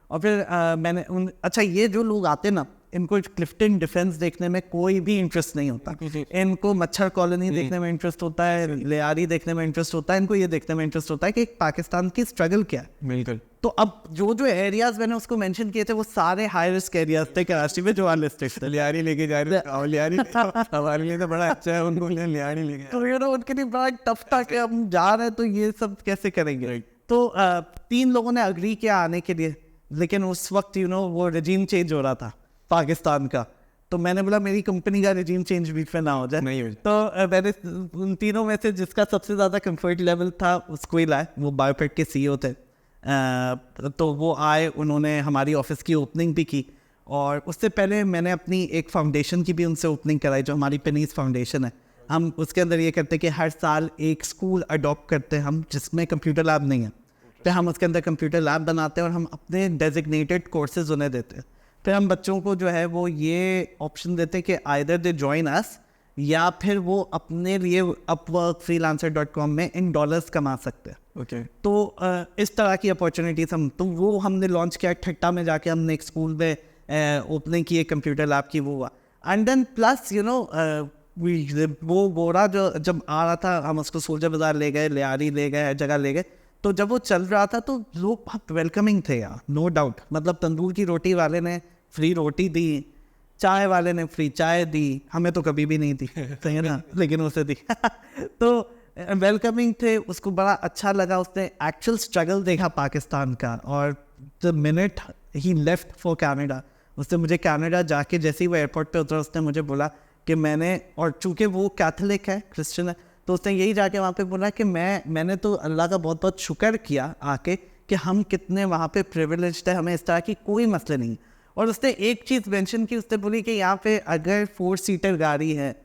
और फिर मैंने अच्छा, ये जो लोग आते ना, इनको क्लिफ्टन डिफेंस देखने में कोई भी इंटरेस्ट नहीं होता। इनको मच्छर कॉलोनी देखने में इंटरेस्ट होता है, लियारी देखने में इंटरेस्ट होता है, इनको ये देखने में इंटरेस्ट होता है कि पाकिस्तान की स्ट्रगल क्या है। बिल्कुल। तो अब जो एरियाज मैंने उसको मेंशन किए थे वो सारे हाई रिस्क एरियाज थे कराची में, जो अनलिस्टेड थे। लियारी लेके जा रहे हैं, लियारी हमारे लिए तो बड़ा अच्छा है, उनको लियारी लेके तो उनके लिए बड़ा टफ था कि हम जा रहे हैं तो ये सब कैसे करेंगे। तो 3 लोगों ने अग्री किया आने के लिए, लेकिन उस वक्त वो रजीम चेंज हो रहा था पाकिस्तान का। तो मैंने बोला मेरी कंपनी का रजीम चेंज बीच में ना हो जाए, नहीं हो जाए। तो मैंने उन तीनों में से जिसका सबसे ज़्यादा कंफर्ट लेवल था उसको ही लाया। वो बायोपेट के CEO थे। तो वो आए, उन्होंने हमारी ऑफिस की ओपनिंग भी की, और उससे पहले मैंने अपनी एक फाउंडेशन की भी उनसे ओपनिंग कराई, जो हमारी पेनीज फाउंडेशन है। हम उसके अंदर ये करते कि हर साल एक स्कूल अडॉप्ट करते हैं हम, जिसमें कंप्यूटर लैब नहीं है, तो हम उसके अंदर कंप्यूटर लैब बनाते हैं और हम अपने डेजिग्नेटेड कोर्सेज उन्हें देते हैं। फिर हम बच्चों को जो है वो ये ऑप्शन देते हैं कि आइदर दे जॉइन अस, या फिर वो अपने लिए अपवर्क freelancer.com में इन डॉलर्स कमा सकते हैं। ओके। तो इस तरह की अपॉर्चुनिटीज तो वो हमने लॉन्च किया। ठट्टा में जाके हमने एक स्कूल में ओपनिंग की, एक कंप्यूटर लैब की, वो हुआ। एंड देन प्लस वो गोरा जो जब आ रहा था, हम उसको सोल्जर बाजार ले गए, लियारी ले गए, हर जगह ले गए। तो जब वो चल रहा था तो लोग बहुत वेलकमिंग थे यार, नो डाउट। मतलब तंदूर की रोटी वाले ने फ्री रोटी दी, चाय वाले ने फ्री चाय दी, हमें तो कभी भी नहीं दी, सही है ना, लेकिन उसे दी। तो वेलकमिंग थे, उसको बड़ा अच्छा लगा। उसने एक्चुअल स्ट्रगल देखा पाकिस्तान का। और the minute he left for Canada, उसने मुझे कनाडा जाके जैसे ही वो एयरपोर्ट पे उतरा, उसने मुझे बोला कि मैंने, और चूँकि वो कैथोलिक है, क्रिश्चियन है, तो उसने यही जाके वहाँ पे बोला कि मैंने तो अल्लाह का बहुत बहुत शुक्र किया आके कि हम कितने वहाँ पे प्रिविलेज्ड है, हमें इस तरह की कोई मसले नहीं। और उसने एक चीज़ मेंशन की, उसने बोली कि यहाँ पे अगर 4 सीटर गाड़ी है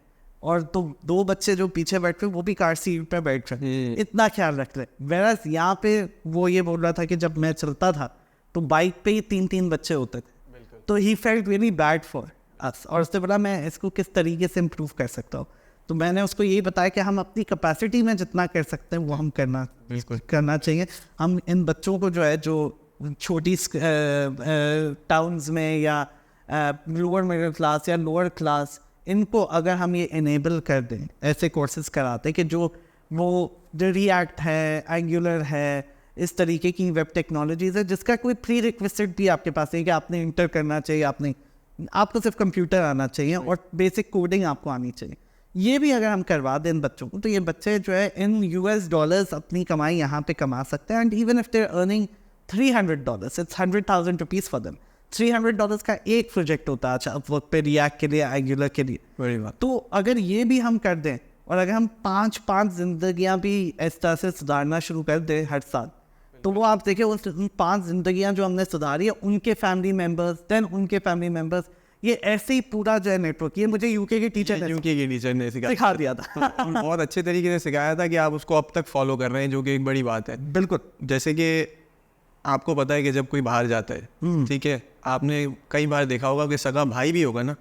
और तो 2 बच्चे जो पीछे बैठ रहे वो भी कार सीट पे बैठ रहे, इतना ख्याल रख रहे। वेरस यहाँ पे वो ये बोल रहा था कि जब मैं चलता था तो बाइक पे ही 3-3 बच्चे होते थे। तो he felt really bad for us, और उसने बोला मैं इसको किस तरीके से इम्प्रूव कर सकता हूँ। तो मैंने उसको यही बताया कि हम अपनी कैपेसिटी में जितना कर सकते हैं वो हम करना चाहिए। हम इन बच्चों को जो है, जो छोटी टाउन्स में या लोअर मिडिल क्लास या लोअर क्लास, इनको अगर हम ये इनेबल कर दें, ऐसे कोर्सेज कराते कि जो रिएक्ट है, एंगुलर है, इस तरीके की वेब टेक्नोलॉजीज है जिसका कोई प्री रिक्वेस्ट भी आपके पास है कि आपने इंटर करना चाहिए, आपको सिर्फ कंप्यूटर आना चाहिए और बेसिक कोडिंग आपको आनी चाहिए। ये भी अगर हम करवा दें इन बच्चों को, तो ये बच्चे जो है इन US डॉलर्स अपनी कमाई यहाँ पे कमा सकते हैं। And even if they are earning $300, it's $100,000 for them. $300 का एक प्रोजेक्ट होता है, अच्छा, अपवर्क पे, रिएक्ट के लिए, एंगुलर के लिए। बड़ी बात। तो अगर ये भी हम कर दें और अगर हम 5 जिंदगियां भी इस तरह से सुधारना शुरू कर दें हर साल, तो वो आप देखिए उस 5 जिंदगियां जो हमने सुधारी है, उनके फैमिली मेम्बर्स, देन उनके फैमिली मेम्बर्स, ये ऐसे ही पूरा जो है नेटवर्क। ये मुझे यूके के टीचर ने सिखा दिया था। बहुत अच्छे तरीके से सिखाया था कि आप उसको अब तक फॉलो कर रहे हैं, जो कि एक बड़ी बात है। बिल्कुल। जैसे कि आपको पता है कि जब कोई बाहर जाता है, ठीक है, आपने कई बार देखा होगा कि सगा भाई भी होगा ना,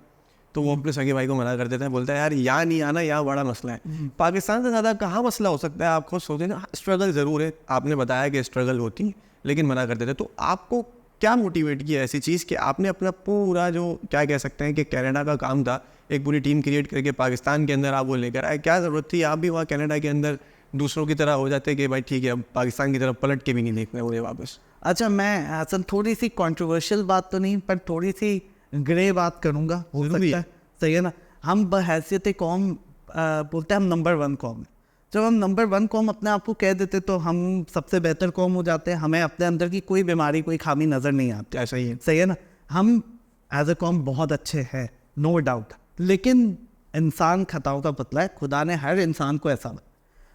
तो वो अपने सगे भाई को मना कर देता है, बोलता है यार यहाँ नहीं आना, यहाँ बड़ा मसला है। पाकिस्तान से ज़्यादा कहाँ मसला हो सकता है? आप खुद सोचें ना, स्ट्रगल ज़रूर है, आपने बताया कि स्ट्रगल होती है, लेकिन मना कर देते हैं। तो आपको क्या मोटिवेट किया ऐसी चीज़ कि आपने अपना पूरा जो क्या कह सकते हैं कि कनाडा का काम था, एक पूरी टीम क्रिएट करके पाकिस्तान के अंदर आप वो लेकर आए? क्या ज़रूरत थी? आप भी वहाँ कनाडा के अंदर दूसरों की तरह हो जाते कि भाई ठीक है अब पाकिस्तान की तरफ पलट के भी नहीं देखना मुझे वापस। अच्छा, मैं असल थोड़ी सी कंट्रोवर्शियल बात तो नहीं, पर थोड़ी सी ग्रे बात करूँगा, हो जरूरी सकता है, सही है ना। हम बहैसियत कौम बोलते हैं हम नंबर 1 कौम है। जब हम नंबर 1 कौम अपने आप को कह देते तो हम सबसे बेहतर कौम हो जाते हैं। हमें अपने अंदर की कोई बीमारी, कोई खामी नज़र नहीं आती। ऐसा ही है, सही है ना। हम एज अ कौम बहुत अच्छे हैं, नो डाउट, लेकिन इंसान खताओं का पुतला है। खुदा ने हर इंसान को ऐसा बनाया।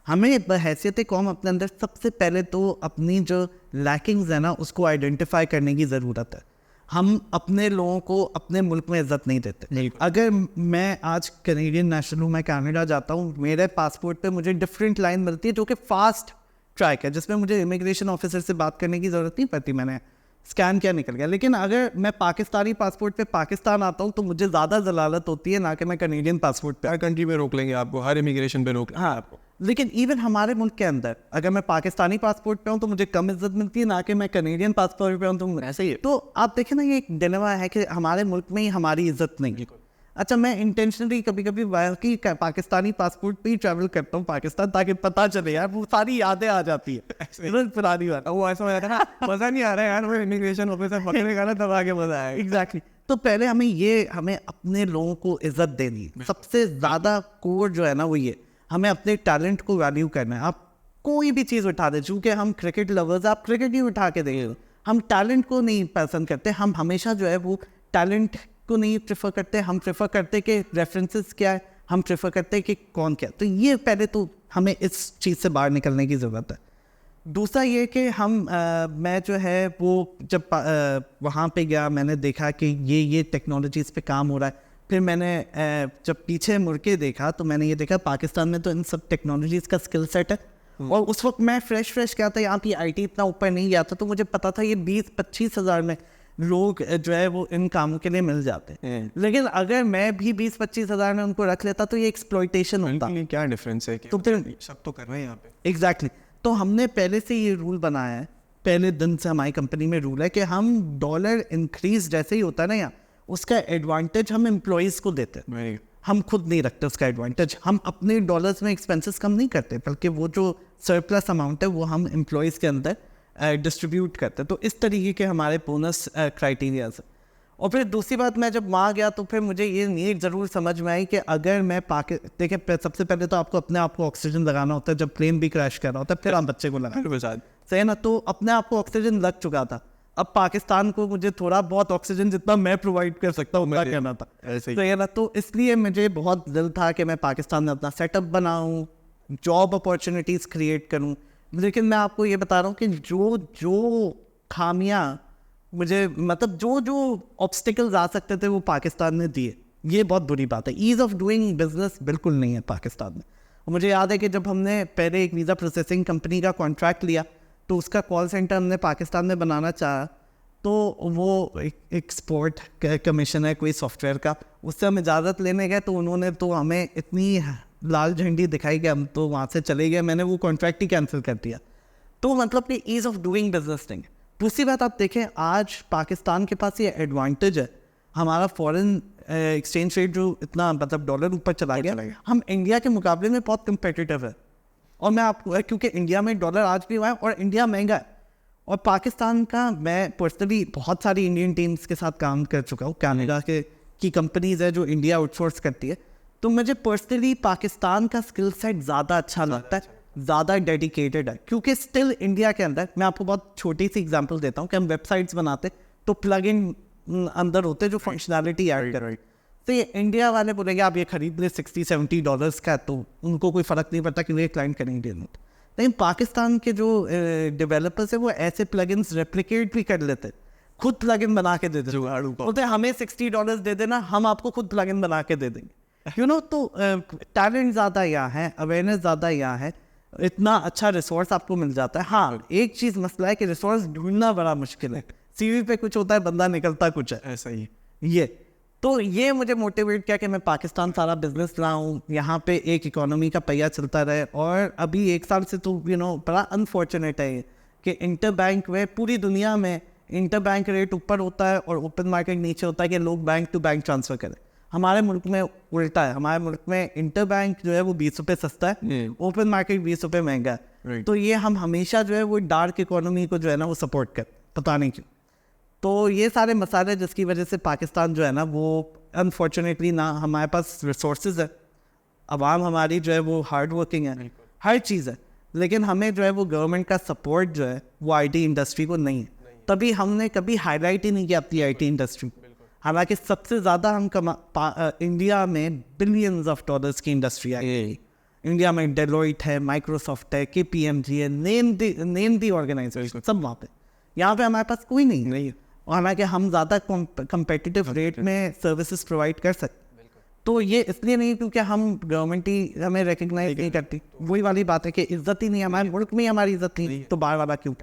हमें बहैसियत कौम अपने अंदर सबसे पहले तो अपनी जो लैकिंग्स है ना उसको आइडेंटिफाई करने की ज़रूरत है। हम अपने लोगों को अपने मुल्क में इज्जत नहीं देते। अगर मैं आज कैनेडियन नेशनल हूँ, मैं कनाडा जाता हूँ, मेरे पासपोर्ट पे मुझे डिफरेंट लाइन मिलती है जो कि फास्ट ट्रैक है, जिसमें मुझे इमिग्रेशन ऑफिसर से बात करने की ज़रूरत नहीं पड़ती, मैंने स्कैन किया निकल गया। लेकिन अगर मैं पाकिस्तानी पासपोर्ट पे पाकिस्तान आता हूँ तो मुझे ज़्यादा जलालत होती है, ना कि मैं कैनेडियन पासपोर्ट पे। हर कंट्री में रोक लेंगे आपको, हर इमिग्रेशन पे रोक लेंगे हाँ आपको। लेकिन इवन हमारे मुल्क के अंदर अगर मैं पाकिस्तानी पासपोर्ट पे हूँ तो मुझे कम इज्जत मिलती है, ना कि मैं कैनेडियन पासपोर्ट पे हूँ तो ऐसे ही है। तो आप देखें ना, ये एक डिलेमा है कि हमारे मुल्क में ही हमारी इज्जत नहीं है। अच्छा, मैं इंटेंशनली कभी कभी बाकी पाकिस्तानी पासपोर्ट पे ही ट्रैवल करता हूँ पाकिस्तान, ताकि पता चले यार, वो सारी यादें आ जाती है पुरानी बात। वो ऐसा हो जाता है ना, मज़ा नहीं आ रहा है यार, वो इमिग्रेशन ऑफिसर पकड़ेगा ना तब आगे मज़ा आएगा। एग्जैक्टली। तो पहले हमें अपने लोगों को इज्जत देनी है। सबसे ज़्यादा कोर जो है ना वो ये, हमें अपने टैलेंट को वैल्यू करना है। आप कोई भी चीज़ उठा दें, चूँकि हम क्रिकेट लवर्स, आप क्रिकेट ही उठा के देंगे। हम टैलेंट को नहीं पसंद करते, हम हमेशा जो है वो टैलेंट को नहीं प्रेफर करते। हम प्रेफर करते कि रेफरेंसेस क्या है, हम प्रेफर करते कि कौन क्या। तो ये पहले तो हमें इस चीज़ से बाहर निकलने की ज़रूरत है। दूसरा ये कि मैं जो है वो जब वहाँ पे गया, मैंने देखा कि ये टेक्नोलॉजीज़ पे काम हो रहा है। फिर मैंने जब पीछे मुड़ के देखा तो मैंने ये देखा पाकिस्तान में तो इन सब टेक्नोलॉजीज़ का स्किल सेट है। और उस वक्त मैं फ्रेश क्या था, यहाँ की IT इतना ऊपर नहीं गया था, तो मुझे पता था ये 20-25 हज़ार में लोग जो है वो इन कामों के लिए मिल जाते हैं। लेकिन अगर मैं भी 20-25 हज़ार में उनको रख लेता तो ये एक्सप्लॉयटेशन होता। क्या डिफरेंस है कि तो फिर सब तो कर रहे हैं यहाँ पे। एग्जैक्टली। तो हमने पहले से ये रूल बनाया है, पहले दिन से हमारी कंपनी में रूल है कि हम डॉलर इंक्रीज जैसे ही होता है ना यहाँ, उसका एडवांटेज हम एम्प्लॉयज़ को देते हैं। हम खुद नहीं रखते उसका एडवांटेज। हम अपने डॉलर्स में एक्सपेंसेस कम नहीं करते, बल्कि वो जो सरप्लस अमाउंट है वो हम एम्प्लॉयज़ के अंदर डिस्ट्रीब्यूट करते हैं। तो इस तरीके के हमारे बोनस क्राइटेरियाज हैं। और फिर दूसरी बात, मैं जब वहाँ गया तो फिर मुझे ये नीड ज़रूर समझ में आई कि अगर मैं देखिए, सबसे पहले तो आपको अपने आप को ऑक्सीजन लगाना होता है जब प्लेन भी क्रैश कर रहा होता है, फिर आप बच्चे को लगाना, सही है ना। तो अपने आप को ऑक्सीजन लग चुका था। अब पाकिस्तान को मुझे थोड़ा बहुत ऑक्सीजन जितना मैं प्रोवाइड कर सकता हूँ उतना कहना था, सही है ना। तो इसलिए मुझे बहुत दिल था कि मैं पाकिस्तान में अपना सेटअप बनाऊँ, जॉब अपॉर्चुनिटीज़ क्रिएट करूँ। लेकिन मैं आपको ये बता रहा हूँ कि जो खामियाँ मुझे, मतलब जो ऑब्स्टिकल्स आ सकते थे वो पाकिस्तान ने दिए। ये बहुत बुरी बात है। ईज़ ऑफ डूइंग बिजनेस बिल्कुल नहीं है पाकिस्तान में। और मुझे याद है कि जब हमने पहले एक वीज़ा प्रोसेसिंग कंपनी का कॉन्ट्रैक्ट लिया तो उसका कॉल सेंटर हमने पाकिस्तान में बनाना चाहा, तो वो एक्सपोर्ट कमीशन है कोई सॉफ्टवेयर का, उससे हम इजाज़त लेने गए तो उन्होंने तो हमें इतनी लाल झंडी दिखाई कि हम तो वहाँ से चले गए। मैंने वो कॉन्ट्रैक्ट ही कैंसिल कर दिया। तो मतलब कि ईज़ ऑफ डूइंग बिजनेस नहीं है। दूसरी बात, आप देखें आज पाकिस्तान के पास ये एडवांटेज है, हमारा फॉरेन एक्सचेंज रेट जो इतना, मतलब डॉलर ऊपर चला गया, हम इंडिया के मुकाबले में बहुत कम्पिटिटिव है। और मैं आपको, क्योंकि इंडिया में डॉलर आज भी हुआ है और इंडिया महंगा है, और पाकिस्तान का, मैं पर्सनली बहुत सारी इंडियन टीम्स के साथ काम कर चुका हूँ, कनाडा की कंपनीज है जो इंडिया आउटसोर्स करती है। तो मुझे पर्सनली पाकिस्तान का स्किल सेट ज़्यादा अच्छा लगता है, ज़्यादा डेडिकेटेड है। क्योंकि स्टिल इंडिया के अंदर, मैं आपको बहुत छोटी सी एग्जांपल देता हूँ कि हम वेबसाइट्स बनाते तो प्लग इन अंदर होते जो फंक्शनैलिटी ऐड कर रहे हैं, तो ये इंडिया वाले बोलेंगे आप ये खरीद ले $60-70 का, तो उनको कोई फ़र्क नहीं पड़ता कि ये क्लाइंट कैनेडियन होता। लेकिन पाकिस्तान के जो डेवलपर्स है वो ऐसे प्लगइन्स रेप्लिकेट भी कर लेते, खुद प्लगइन बना के दे देते, बोलते हमें $60 दे देना, हम आपको खुद प्लगइन बना के दे देंगे। यू नो, तो टैलेंट ज़्यादा यहाँ है, अवेयरनेस ज़्यादा यहाँ है, इतना अच्छा रिसोर्स आपको मिल जाता है। हाँ, एक चीज़ मसला है कि रिसोर्स ढूंढना बड़ा मुश्किल है। CV पे कुछ होता है, बंदा निकलता कुछ है, ऐसा ही ये। तो ये मुझे मोटिवेट किया कि मैं पाकिस्तान सारा बिजनेस लाऊं, यहाँ पे एक इकोनॉमी का पहिया चलता रहे। और अभी 1 साल से तो बड़ा अनफॉर्चुनेट है कि इंटर बैंक में पूरी दुनिया में इंटर बैंक रेट ऊपर होता है और ओपन मार्केट नीचे होता है कि लोग बैंक टू बैंक ट्रांसफ़र करें। हमारे मुल्क में उल्टा है, हमारे मुल्क में इंटर बैंक जो है वो 20 रुपये सस्ता है, ओपन मार्केट 20 रुपये महंगा है। तो ये हम हमेशा जो है वो डार्क इकोनॉमी को जो है ना वो सपोर्ट कर, पता नहीं क्यों। तो ये सारे मसाले जिसकी वजह से पाकिस्तान जो है ना वो अनफॉर्चुनेटली ना हमारे पास रिसोर्सेज है, आवाम हमारी जो है वो हार्ड वर्किंग है, हर चीज़ है, लेकिन हमें जो है वो गवर्नमेंट का सपोर्ट जो है वो आईटी इंडस्ट्री को नहीं है। तभी हमने कभी हाईलाइट ही नहीं किया अपनी आईटी इंडस्ट्री। हालांकि सबसे ज़्यादा हम इंडिया में बिलियंस ऑफ डॉलर्स की इंडस्ट्री है। इंडिया में डेलोइट है, माइक्रोसॉफ्ट है, KPMG है, नेम दी ऑर्गेनाइजेशन सब वहाँ पे। यहाँ पे हमारे पास कोई नहीं है, और हालांकि हम ज़्यादा कम्पिटिटिव रेट में सर्विसेज प्रोवाइड कर सकते। तो ये इसलिए नहीं क्योंकि हम गवर्नमेंट ही हमें रिकग्नाइज नहीं करती। वही वाली बात है कि इज्जत ही नहीं है, हमारे मुल्क में ही हमारी इज्जत नहीं, तो बाहर वाला क्यों।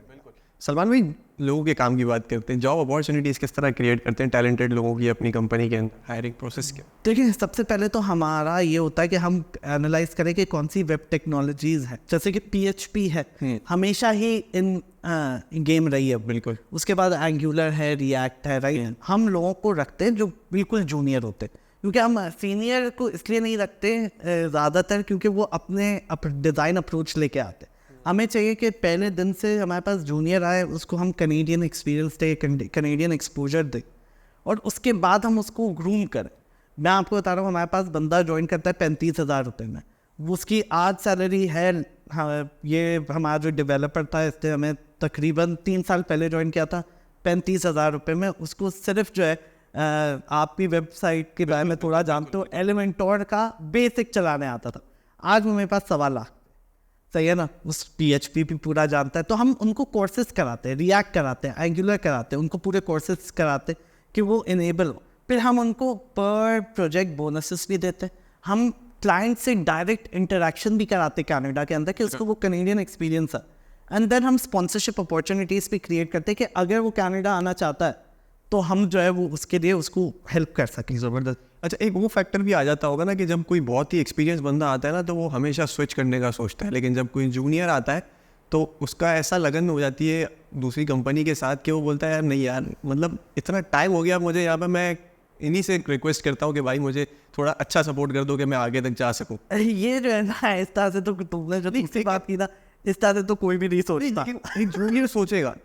सलमान भाई, लोगों के काम की बात करते हैं, जॉब अपॉर्चुनिटीज़ किस तरह क्रिएट करते हैं टैलेंटेड लोगों की अपनी कंपनी के अंदर, हायरिंग प्रोसेस क्या? देखिए, सबसे पहले तो हमारा ये होता है कि हम एनालाइज करें कि कौन सी वेब टेक्नोलॉजीज़ है, जैसे कि PHP है, हमेशा ही इन गेम रही है। बिल्कुल। उसके बाद एंगुलर है, रिएक्ट है, राइट। हम लोगों को रखते हैं जो बिल्कुल जूनियर होते हैं, क्योंकि हम सीनियर को इसलिए नहीं रखते ज़्यादातर क्योंकि वो अपने डिज़ाइन अप्रोच लेके आते हैं। हमें चाहिए कि पहले दिन से हमारे पास जूनियर आए, उसको हम कनेडियन एक्सपीरियंस दें, कनेडियन एक्सपोजर दें, और उसके बाद हम उसको ग्रूम करें। मैं आपको बता रहा हूँ, हमारे पास बंदा ज्वाइन करता है 35,000 रुपये में, उसकी आज सैलरी है, हाँ, ये हमारा जो डेवलपर था इसने हमें तकरीबन 3 साल पहले ज्वाइन किया था 35,000 रुपये में। उसको सिर्फ जो है आपकी वेबसाइट के बारे में थोड़ा जानते हो, एलिमेंटोर का बेसिक चलाने आता था। आज वो मेरे पास 1.25 लाख, सही है ना, उस PHP भी पूरा जानता है। तो हम उनको कोर्सेज कराते हैं, रिएक्ट कराते हैं, एंगुलर कराते हैं, उनको पूरे कोर्सेज कराते हैं कि वो इनेबल हो। फिर हम उनको पर प्रोजेक्ट बोनसेस भी देते हैं। हम क्लाइंट से डायरेक्ट इंटरेक्शन भी कराते हैं कनाडा के अंदर कि उसको वो कनेडियन एक्सपीरियंस है। एंड देन हम स्पॉन्सरशिप अपॉर्चुनिटीज़ भी क्रिएट करते हैं कि अगर वो कनाडा आना चाहता है तो हम जो है वो उसके लिए उसको हेल्प कर सकें। ज़बरदस्त। अच्छा, एक वो फैक्टर भी आ जाता होगा ना कि जब कोई बहुत ही एक्सपीरियंस बंदा आता है ना तो वो हमेशा स्विच करने का सोचता है, लेकिन जब कोई जूनियर आता है तो उसका ऐसा लगन हो जाती है दूसरी कंपनी के साथ कि वो बोलता है यार नहीं यार, मतलब इतना टाइम हो गया मुझे यहाँ पर, मैं इन्हीं से रिक्वेस्ट करता हूँ कि भाई मुझे थोड़ा अच्छा सपोर्ट कर दो कि मैं आगे तक जा सकूँ। ये जो है ना, इस तरह से तो तुमने जो तीसरी बात की ना, इस तरह से तो कोई भी नहीं सोचता। एक जूनियर सोचेगा,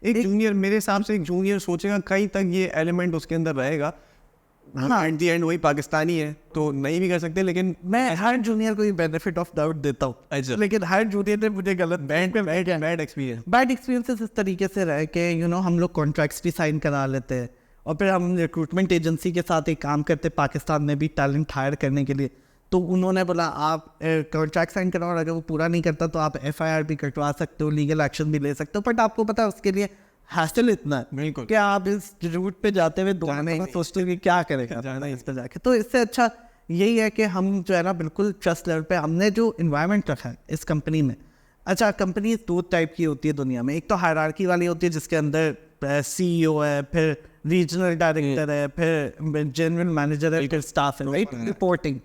एक जूनियर, मेरे हिसाब से एक जूनियर सोचेगा, कहीं तक ये एलिमेंट उसके अंदर रहेगा। हाँ, एट द एंड वही पाकिस्तानी है तो नहीं भी कर सकते, लेकिन मैं हर जूनियर को बेनिफिट ऑफ डाउट देता हूँ, लेकिन हर जूनियर ने मुझे गलत बैड एक्सपीरियंसेस इस तरीके से रहे कि हम लोग कॉन्ट्रैक्ट्स भी साइन करा लेते हैं, और फिर हम रिक्रूटमेंट एजेंसी के साथ एक काम करते पाकिस्तान में भी टैलेंट हायर करने के लिए। तो उन्होंने बोला आप कॉन्ट्रैक्ट साइन कराओ, और अगर वो पूरा नहीं करता तो आप FIR भी कटवा सकते हो, लीगल एक्शन भी ले सकते हो, बट आपको पता है उसके लिए हासिल इतना है कि आप इस रूट पे जाते हुए सोचते हो कि क्या करेगा जाना इस पे जाके। तो इससे अच्छा यही है कि हम जो है ना बिल्कुल ट्रस्ट लेवल पे हमने जो इन्वायरमेंट रखा है इस कंपनी में। अच्छा, कंपनी 2 टाइप की होती है दुनिया में, एक तो हायरार्की वाली होती है जिसके अंदर CEO है, फिर रीजनल डायरेक्टर है, फिर जनरल मैनेजर है, फिर स्टाफ है, राइट, रिपोर्टिंग।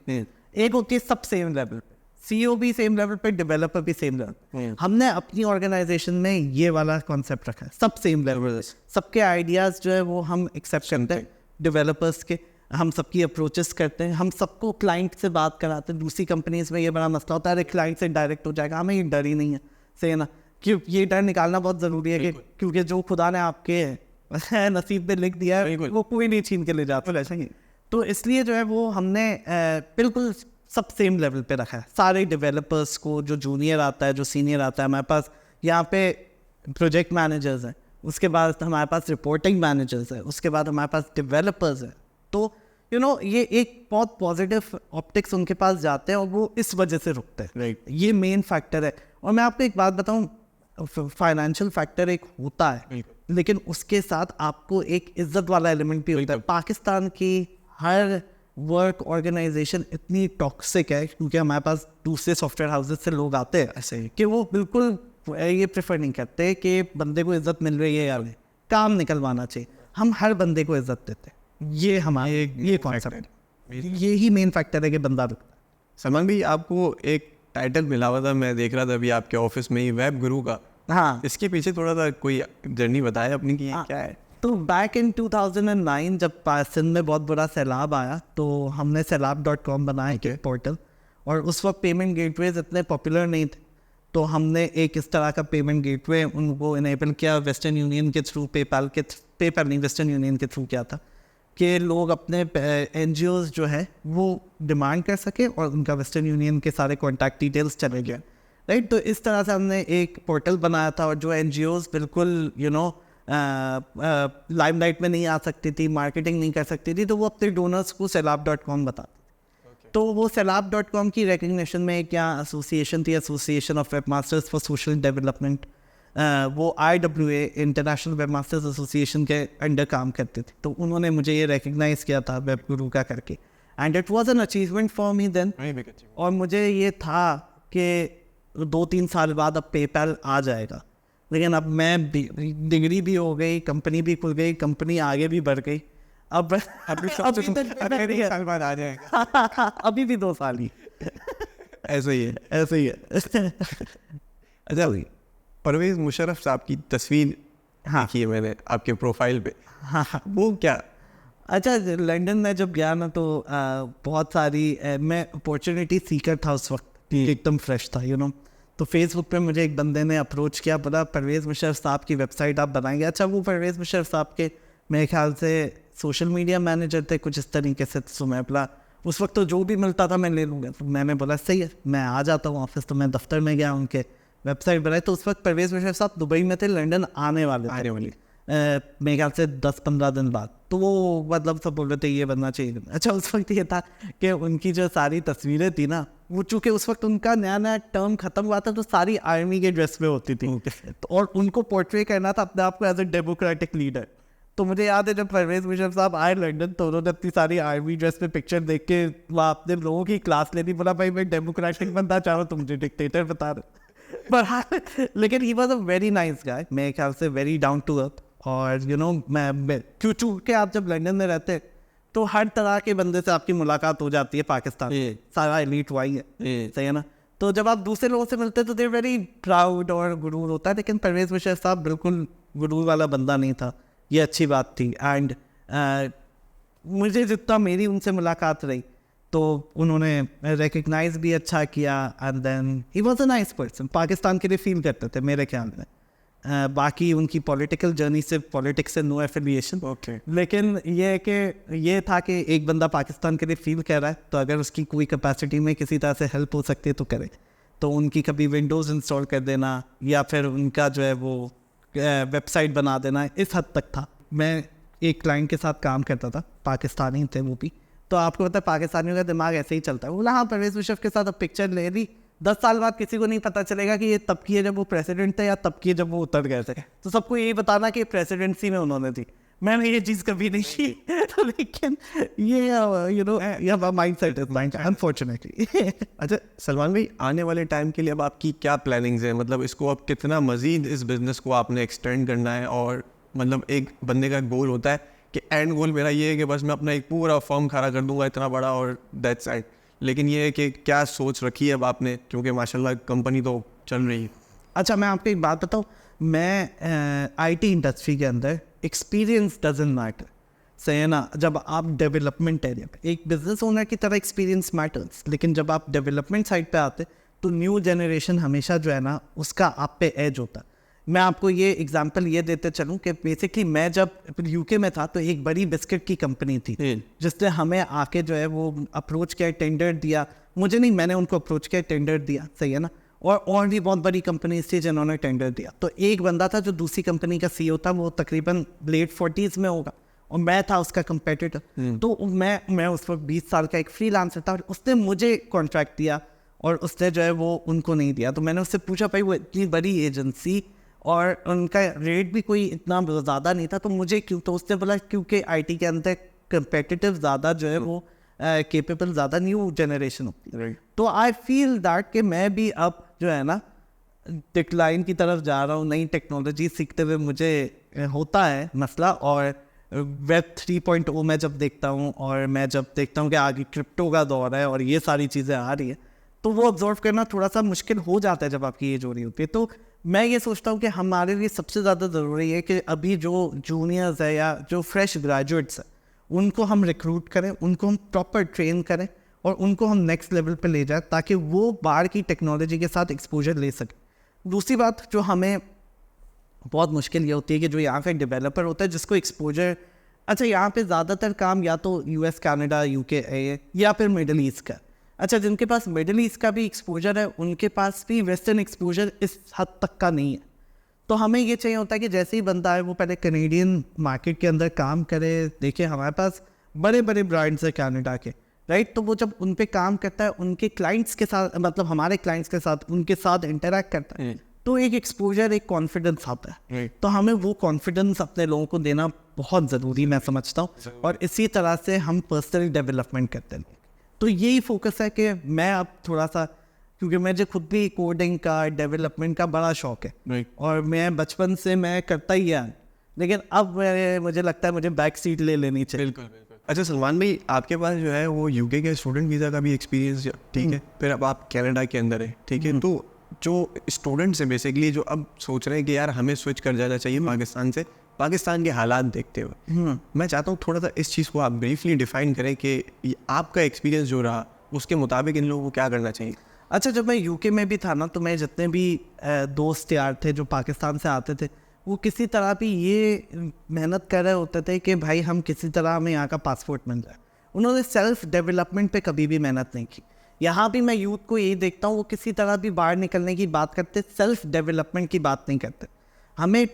एक होती है सब सेम लेवल पे, CEO भी सेम लेवल पे, डेवलपर भी सेम लेवल। हमने अपनी ऑर्गेनाइजेशन में ये वाला कॉन्सेप्ट रखा है, सब सेम लेवल, सबके आइडियाज़ जो है वो हम एक्सेप्ट करते हैं, डेवलपर्स के हम सबकी अप्रोचेस करते हैं, हम सबको क्लाइंट से बात कराते हैं। दूसरी कंपनीज में ये बड़ा मसला होता है, अरे क्लाइंट से डायरेक्ट हो जाएगा, हमें ये डर ही नहीं है, सही है ना, कि ये डर निकालना बहुत ज़रूरी है कि क्योंकि जो खुदा ने आपके नसीब में लिख दिया है वो कोई नहीं छीन के ले जाता, ऐसा ही। तो इसलिए जो है वो हमने बिल्कुल सब सेम लेवल पे रखा है। सारे डेवलपर्स को, जो जूनियर आता है, जो सीनियर आता है, हमारे पास यहाँ पे प्रोजेक्ट मैनेजर्स हैं, उसके बाद हमारे पास रिपोर्टिंग मैनेजर्स हैं, उसके बाद हमारे पास डेवलपर्स हैं। तो ये एक बहुत पॉजिटिव ऑप्टिक्स उनके पास जाते हैं और वो इस वजह से रुकते हैं, राइट। ये मेन फैक्टर है। और मैं आपको एक बात बताऊँ, फाइनेंशियल फैक्टर एक होता है, लेकिन उसके साथ आपको एक इज्जत वाला एलिमेंट भी होता है। पाकिस्तान की हर वर्क ऑर्गेनाइजेशन इतनी टॉक्सिक है क्योंकि हमारे पास दूसरे सॉफ्टवेयर हाउसेज से लोग आते हैं ऐसे ही कि वो बिल्कुल ये प्रेफर नहीं करते कि बंदे को इज्जत मिल रही है, यार काम निकलवाना चाहिए। हम हर बंदे को इज्जत देते हैं, ये हमारे ये कॉन्सेप्ट है, यही मेन फैक्टर है कि बंदा बिकता है। सलमान भाई, आपको एक टाइटल मिला हुआ था, मैं देख रहा था अभी आपके ऑफिस में ही, वेब गुरु का, हाँ इसके पीछे थोड़ा सा कोई जर्नी बताए अपनी कि ये हाँ। क्या है? तो बैक इन 2009 जब सिंध में बहुत बड़ा सैलाब आया तो हमने सैलाब.com बनाया एक पोर्टल, और उस वक्त पेमेंट गेटवेज इतने पॉपुलर नहीं थे, तो हमने एक इस तरह का पेमेंट गेटवे उनको इनेबल किया वेस्टर्न यूनियन के थ्रू, पेपैल नहीं वेस्टर्न यूनियन के थ्रू किया था कि लोग अपने NGOs जो है वो डिमांड कर सके और उनका वेस्टर्न यूनियन के सारे कॉन्टैक्ट डिटेल्स चले गए, राइट। तो इस तरह से हमने एक पोर्टल बनाया था, और जो NGOs बिल्कुल लाइमलाइट में नहीं आ सकती थी, मार्केटिंग नहीं कर सकती थी, तो वो अपने डोनर्स को सैलाब.com बताते। तो वो सैलाब.com की रिकग्निशन में एक क्या एसोसिएशन थी, association of web masters for social development, वो IWA international web masters association के अंडर काम करते थे, तो उन्होंने मुझे ये रिकग्नाइज किया था वेब गुरु का करके, and it was an achievement for me then. और मुझे ये था कि 2-3 साल बाद अब पेपैल आ जाएगा, लेकिन अब मैं डिग्री भी हो गई, कंपनी भी खुल गई, कंपनी आगे भी बढ़ गई, अब अभी साल बाद आ जाएगा। अभी भी 2 साल ही ऐसा ही है। ऐसे ही है। अच्छा भाई, परवेज़ मुशर्रफ साहब की तस्वीर हाँ देखी है मैंने आपके प्रोफाइल पे, हाँ। वो क्या? अच्छा, लंदन में जब गया ना तो बहुत सारी मैं अपॉर्चुनिटी सीकर था उस वक्त, एकदम फ्रेश था तो फेसबुक पे मुझे एक बंदे ने अप्रोच किया, बोला परवेज़ मुशर्रफ साहब की वेबसाइट आप बनाएंगे। अच्छा, वो परवेज़ मुशर्रफ साहब के मेरे ख्याल से सोशल मीडिया मैनेजर थे कुछ इस तरीके से, तो मैं बोला उस वक्त तो जो भी मिलता था मैं ले लूँगा, तो मैंने बोला सही है मैं आ जाता हूँ ऑफिस। तो मैं दफ्तर में गया, उनके वेबसाइट बनाई, तो उस वक्त परवेज़ मुशर्रफ साहब दुबई में थे, लंदन आने वाले मेरे ख्याल से 10-15 दिन बाद। तो वो मतलब सब बोल रहे थे ये बनना चाहिए। अच्छा, उस वक्त ये था कि उनकी जो सारी तस्वीरें थी ना, वो चूँकि उस वक्त उनका नया नया टर्म खत्म हुआ था, तो सारी आर्मी के ड्रेस में होती थी, तो और उनको पोर्ट्रे करना था अपने आप को एज ए डेमोक्रेटिक लीडर। तो मुझे याद है जब परवेज़ मुशर्रफ साहब आए लंदन, तो उन्होंने अपनी सारी आर्मी ड्रेस में पिक्चर देख के वहाँ अपने लोगों की क्लास लेनी, बोला भाई मैं डेमोक्रेटिक बनना चाह रहा हूँ, तुम मुझे डिक्टेटर बता रहे। पर हाँ, लेकिन ही was a very nice guy, मेरे ख्याल से वेरी डाउन टू अर्थ। और मैं क्यों कि आप जब लंदन में रहते तो हर तरह के बंदे से आपकी मुलाकात हो जाती है पाकिस्तान, सारा एलीट वही है, सही है ना। तो जब आप दूसरे लोगों से मिलते तो देर वेरी प्राउड और गुरूर होता है, लेकिन परवेज़ मुशर्रफ साहब बिल्कुल गुरूर वाला बंदा नहीं था, ये अच्छी बात थी। एंड मुझे जितना मेरी उनसे मुलाकात रही तो उन्होंने रिकग्नाइज भी अच्छा किया, and then he was a nice person, Pakistan के लिए फील करते थे मेरे ख्याल में। बाकी उनकी पॉलिटिकल जर्नी से, पॉलिटिक्स से नो एफिलिएशन, लेकिन ये है कि ये था कि एक बंदा पाकिस्तान के लिए फील कर रहा है, तो अगर उसकी कोई कैपेसिटी में किसी तरह से हेल्प हो सकती है तो करे। तो उनकी कभी विंडोज़ इंस्टॉल कर देना या फिर उनका जो है वो वेबसाइट बना देना, इस हद तक था। मैं एक क्लाइंट के साथ काम करता था, पाकिस्तानी थे वो भी, तो आपको पता है पाकिस्तानियों का दिमाग ऐसे ही चलता है। बोला हाँ परवेज़ मुशर्रफ के साथ अब पिक्चर ले ली, 10 साल बाद किसी को नहीं पता चलेगा कि ये तब की है जब वो प्रेसिडेंट थे या तब की है जब वो उतर गए थे, तो सबको यही बताना कि प्रेसिडेंसी में उन्होंने थी। मैंने ये चीज़ कभी नहीं की लेकिन ये माइंड सेट है अनफॉर्चुनेटली। अच्छा सलमान भाई, आने वाले टाइम के लिए अब आपकी क्या प्लानिंग्स हैं? मतलब इसको अब कितना मज़ीद इस बिज़नेस को आपने एक्सटेंड करना है? और मतलब एक बंदे का गोल होता है कि एंड गोल मेरा ये है कि बस मैं अपना एक पूरा फर्म खड़ा कर दूंगा इतना बड़ा और दैट्स इट, लेकिन ये है कि क्या सोच रखी है अब आपने, क्योंकि माशाल्लाह कंपनी तो चल रही है। अच्छा, मैं आपको एक बात बताऊँ, मैं IT इंडस्ट्री के अंदर एक्सपीरियंस डजंट मैटर, सही है ना। जब आप डेवलपमेंट एरिया पे एक बिजनेस ओनर की तरह एक्सपीरियंस मैटर्स, लेकिन जब आप डेवलपमेंट साइड पे आते तो न्यू जनरेशन हमेशा जो है ना उसका आप पे एज होता है। मैं आपको ये एग्जांपल ये देते चलूँ कि बेसिकली मैं जब UK में था तो एक बड़ी बिस्किट की कंपनी थी जिसने हमें आके जो है वो अप्रोच किया, टेंडर दिया, मुझे नहीं, मैंने उनको अप्रोच किया, टेंडर दिया, सही है ना। और भी बहुत बड़ी कंपनीज थी जिन्होंने टेंडर दिया। तो एक बंदा था जो दूसरी कंपनी का CEO था, वो तकरीबन लेट 40s में होगा, और मैं था उसका कंपेटिटर। तो मैं उस वक्त 20 साल का एक फ्रीलांसर था, और उसने मुझे कॉन्ट्रैक्ट दिया और उसने जो है वो उनको नहीं दिया। तो मैंने उससे पूछा भाई वो इतनी बड़ी एजेंसी और उनका रेट भी कोई इतना ज़्यादा नहीं था, तो मुझे क्यों? तो उसने बोला क्योंकि IT के अंदर कंपेटिटिव ज़्यादा जो है वो केपेबल ज़्यादा न्यू जनरेशन होती है। तो आई फील दैट कि मैं भी अब जो है ना डिक्लाइन की तरफ जा रहा हूँ, नई टेक्नोलॉजी सीखते हुए मुझे होता है मसला। और वेब 3.0 मैं जब देखता हूँ, और मैं जब देखता हूँ कि आगे क्रिप्टो का दौर है और ये सारी चीज़ें आ रही है, तो वो ऑब्जर्व करना थोड़ा सा मुश्किल हो जाता है जब आपकी एज हो रही होती है। तो मैं ये सोचता हूँ कि हमारे लिए सबसे ज़्यादा ज़रूरी है कि अभी जो जूनियर्स है या जो फ्रेश ग्रेजुएट्स हैं उनको हम रिक्रूट करें, उनको हम प्रॉपर ट्रेन करें और उनको हम नेक्स्ट लेवल पे ले जाएं ताकि वो बाहर की टेक्नोलॉजी के साथ एक्सपोजर ले सकें। दूसरी बात जो हमें बहुत मुश्किल ये होती है कि जो यहाँ पे डेवलपर होता है जिसको एक्सपोजर, अच्छा यहाँ पे ज़्यादातर काम या तो US, कनाडा, UK या फिर मिडल ईस्ट का। अच्छा जिनके पास मिडल ईस्ट का भी एक्सपोजर है उनके पास भी वेस्टर्न एक्सपोजर इस हद तक का नहीं है। तो हमें ये चाहिए होता है कि जैसे ही बंदा है वो पहले कनेडियन मार्केट के अंदर काम करे। देखिए हमारे पास बड़े बड़े ब्रांड्स हैं कनाडा के, राइट। तो वो जब उन पे काम करता है उनके क्लाइंट्स के साथ, मतलब हमारे क्लाइंट्स के साथ उनके साथ इंटरेक्ट करता है तो एक एक्सपोजर, एक कॉन्फिडेंस आता है। तो हमें वो कॉन्फिडेंस अपने लोगों को देना बहुत ज़रूरी मैं समझता हूँ और इसी तरह से हम पर्सनल डेवलपमेंट करते हैं। तो यही फोकस है कि मैं अब थोड़ा सा, क्योंकि मुझे खुद भी कोडिंग का, डेवलपमेंट का बड़ा शौक है और मैं बचपन से मैं करता ही है, लेकिन अब मुझे लगता है मुझे बैक सीट ले लेनी चाहिए। बिल्कुल। अच्छा सलमान भाई, आपके पास जो है वो UK के स्टूडेंट वीज़ा का भी एक्सपीरियंस, ठीक है, फिर अब आप कनाडा के अंदर है, ठीक है। तो जो स्टूडेंट्स हैं बेसिकली जो अब सोच रहे हैं कि यार हमें स्विच कर जाना चाहिए पाकिस्तान से, पाकिस्तान के हालात देखते हुए, मैं चाहता हूँ थोड़ा सा इस चीज़ को आप ब्रीफली डिफाइन करें कि आपका एक्सपीरियंस जो रहा उसके मुताबिक इन लोगों को क्या करना चाहिए। अच्छा जब मैं UK में भी था ना तो मैं जितने भी दोस्त यार थे जो पाकिस्तान से आते थे वो किसी तरह भी ये मेहनत कर रहे होते थे कि भाई हम किसी तरह हमें यहाँ का पासपोर्ट मिल जाए। उन्होंने सेल्फ डेवलपमेंट पे कभी भी मेहनत नहीं की। यहाँ भी मैं यूथ को यही देखता हूँ वो किसी तरह भी बाहर निकलने की बात करते, सेल्फ डेवलपमेंट की बात नहीं करते। हमें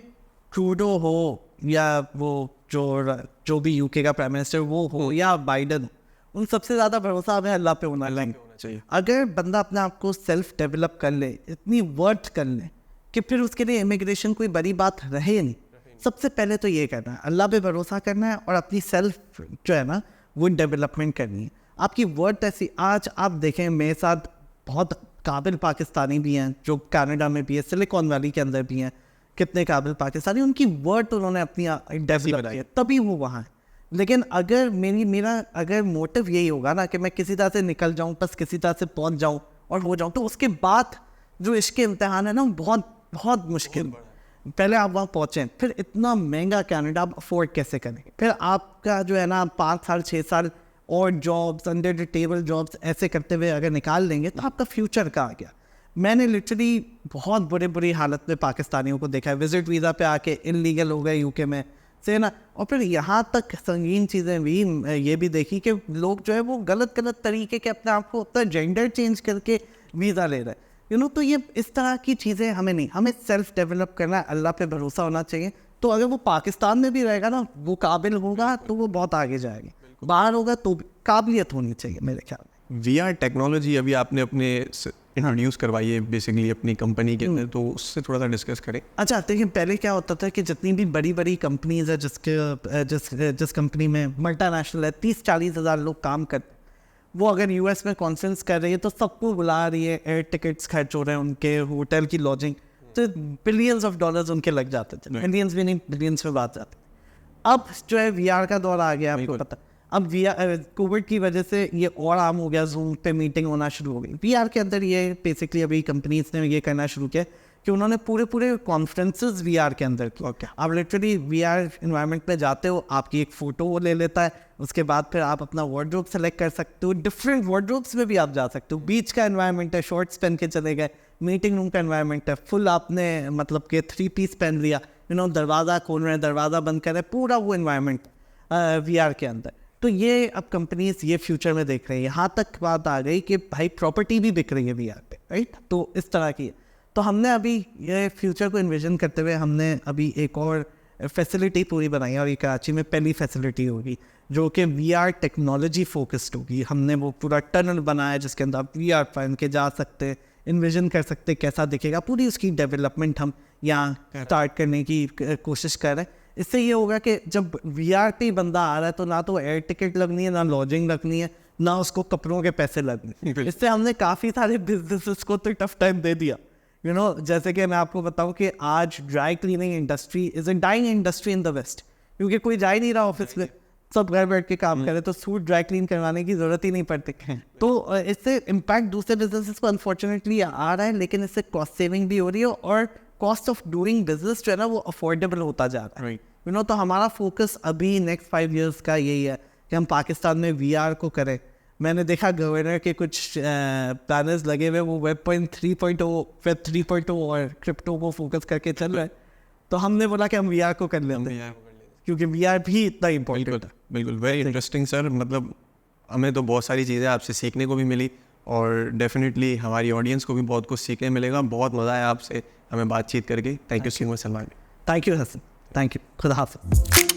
ट्रूडो हो या वो जो भी UK का प्राइम मिनिस्टर वो हो या बाइडन, उन सबसे ज़्यादा भरोसा हमें अल्लाह पे होना चाहिए। अगर बंदा अपने आप को सेल्फ डेवलप कर ले, इतनी वर्थ कर ले कि फिर उसके लिए इमिग्रेशन कोई बड़ी बात रहे नहीं। सबसे पहले तो ये करना है, अल्लाह पे भरोसा करना है और अपनी सेल्फ जो है ना वो डेवलपमेंट करनी है। आपकी वर्थ ऐसी, आज आप देखें मेरे साथ बहुत काबिल पाकिस्तानी भी हैं जो कनाडा में भी है, सिलिकॉन वैली के अंदर भी हैं, कितने काबिल पाकिस्तानी, उनकी वर्थ उन्होंने अपनी डेवलप की तभी वो वहाँ है। लेकिन अगर मेरा अगर मोटिव यही होगा ना कि मैं किसी तरह से निकल जाऊँ, बस किसी तरह से पहुँच जाऊँ और हो जाऊँ, तो उसके बाद जो इसके इम्तिहान है ना बहुत बहुत मुश्किल। पहले आप वहाँ पहुँचें, फिर इतना महंगा कनाडा आप अफोर्ड कैसे करेंगे, फिर आपका जो है ना 5 साल 6 साल और jobs, under the table jobs ऐसे करते हुए अगर निकाल लेंगे तो आपका फ्यूचर कहाँ गया। मैंने लिटरली बहुत बुरी हालत में पाकिस्तानियों को देखा है, विजिट वीज़ा पे आके इलीगल हो गए UK में से ना। और फिर यहाँ तक संगीन चीज़ें भी ये भी देखी कि लोग जो है वो गलत तरीके के अपने आप को अपना जेंडर चेंज करके वीज़ा ले रहे हैं, तो ये इस तरह की चीज़ें हमें नहीं, हमें सेल्फ डेवलप करना है, अल्लाह पे भरोसा होना चाहिए। तो अगर वो पाकिस्तान में भी रहेगा ना, वो काबिल होगा तो वो बहुत आगे जाएगी, बाहर होगा तो काबिलियत होनी चाहिए मेरे ख्याल में। VR टेक्नोलॉजी अभी आपने अपने इंट्रोड्यूस करवाई है बेसिकली अपनी कंपनी के अंदर, तो उससे थोड़ा सा डिस्कस करें। अच्छा देखिए, पहले क्या होता था कि जितनी भी बड़ी कंपनीज है जिस कंपनी में मल्टीनेशनल है 30-40 हज़ार लोग काम करते, वो अगर US में कॉन्फ्रेंस कर रही है तो सबको बुला रही है, एयर टिकट्स खर्च हो रहे हैं, उनके होटल की लॉजिंग, तो बिलियंस ऑफ डॉलर्स उनके लग जाते थे, मिलियंस भी नहीं बिलियंस में बात जाती। अब जो है VR का दौर आ गया, आपको पता। अब कोविड की वजह से ये और आम हो गया, जूम पे मीटिंग होना शुरू हो गई। VR के अंदर ये बेसिकली अभी कंपनीज ने ये करना शुरू किया कि उन्होंने पूरे कॉन्फ्रेंसेस VR के अंदर किया। आप लिटरली VR इन्वायरमेंट में जाते हो, आपकी एक फ़ोटो वो ले लेता है, उसके बाद फिर आप अपना वार्डरोब सेलेक्ट कर सकते हो, डिफरेंट वार्डरोब्स में भी आप जा सकते हो। बीच का एनवायरनमेंट है, शॉर्ट्स पहन के चले गए, मीटिंग रूम का एनवायरनमेंट है, फुल आपने मतलब कि 3 पीस पहन लिया, दरवाज़ा खोल रहे हैं, दरवाज़ा बंद कर रहे हैं, पूरा वो एनवायरनमेंट VR के अंदर। तो ये अब कंपनीज ये फ्यूचर में देख रही है। यहाँ तक बात आ गई कि भाई प्रॉपर्टी भी बिक रही है VR पे, राइट। तो इस तरह की है। तो हमने अभी ये फ्यूचर को इन्विजन करते हुए हमने अभी एक और फैसिलिटी पूरी बनाई है, और ये कराची में पहली फैसिलिटी होगी जो कि VR टेक्नोलॉजी फोकस्ड होगी। हमने वो पूरा टनल बनाया जिसके अंदर आप VR पहन के जा सकते हैं, इन्विजन कर सकते कैसा दिखेगा, पूरी उसकी डेवलपमेंट हम यहाँ स्टार्ट करने की कोशिश कर रहे हैं। इससे ये होगा कि जब VR पे बंदा आ रहा है तो ना तो एयर टिकट लगनी है, ना लॉजिंग लगनी है, ना उसको कपड़ों के पैसे लगने। इससे हमने काफ़ी सारे बिजनेसेस को तो टफ टाइम दे दिया। जैसे कि मैं आपको बताऊं कि आज dry cleaning industry is a dying industry in the west, क्योंकि कोई जा ही नहीं रहा ऑफिस में, सब घर बैठ के काम करे, तो सूट ड्राई क्लीन करवाने की ज़रूरत ही नहीं पड़ती। तो इससे इम्पैक्ट दूसरे बिजनेसेस को अनफॉर्चुनेटली आ रहा है, लेकिन इससे कॉस्ट सेविंग भी हो रही है और कॉस्ट ऑफ डूइंग बिजनेस जो है ना वो अफोर्डेबल होता जा रहा है, यू नो। तो हमारा फोकस अभी नेक्स्ट 5 years का यही है कि हम पाकिस्तान में VR को करें। मैंने देखा गवर्नर के कुछ प्लानर्स लगे हुए, वो Web 3.0, Web 3.0 और क्रिप्टो को फोकस करके चल रहे हैं। तो हमने बोला कि हम VR को कर लेते हैं, क्योंकि VR भी इतना इम्पोर्टेंट है। बिल्कुल, वेरी इंटरेस्टिंग सर। मतलब हमें तो बहुत सारी चीज़ें आपसे सीखने को भी मिली और डेफिनेटली हमारी ऑडियंस को भी बहुत कुछ सीखने मिलेगा। बहुत मज़ा आया आपसे हमें बातचीत करके। Thank you so much Salman. Thank you Hasan, thank you, खुदा हाफ़िज़।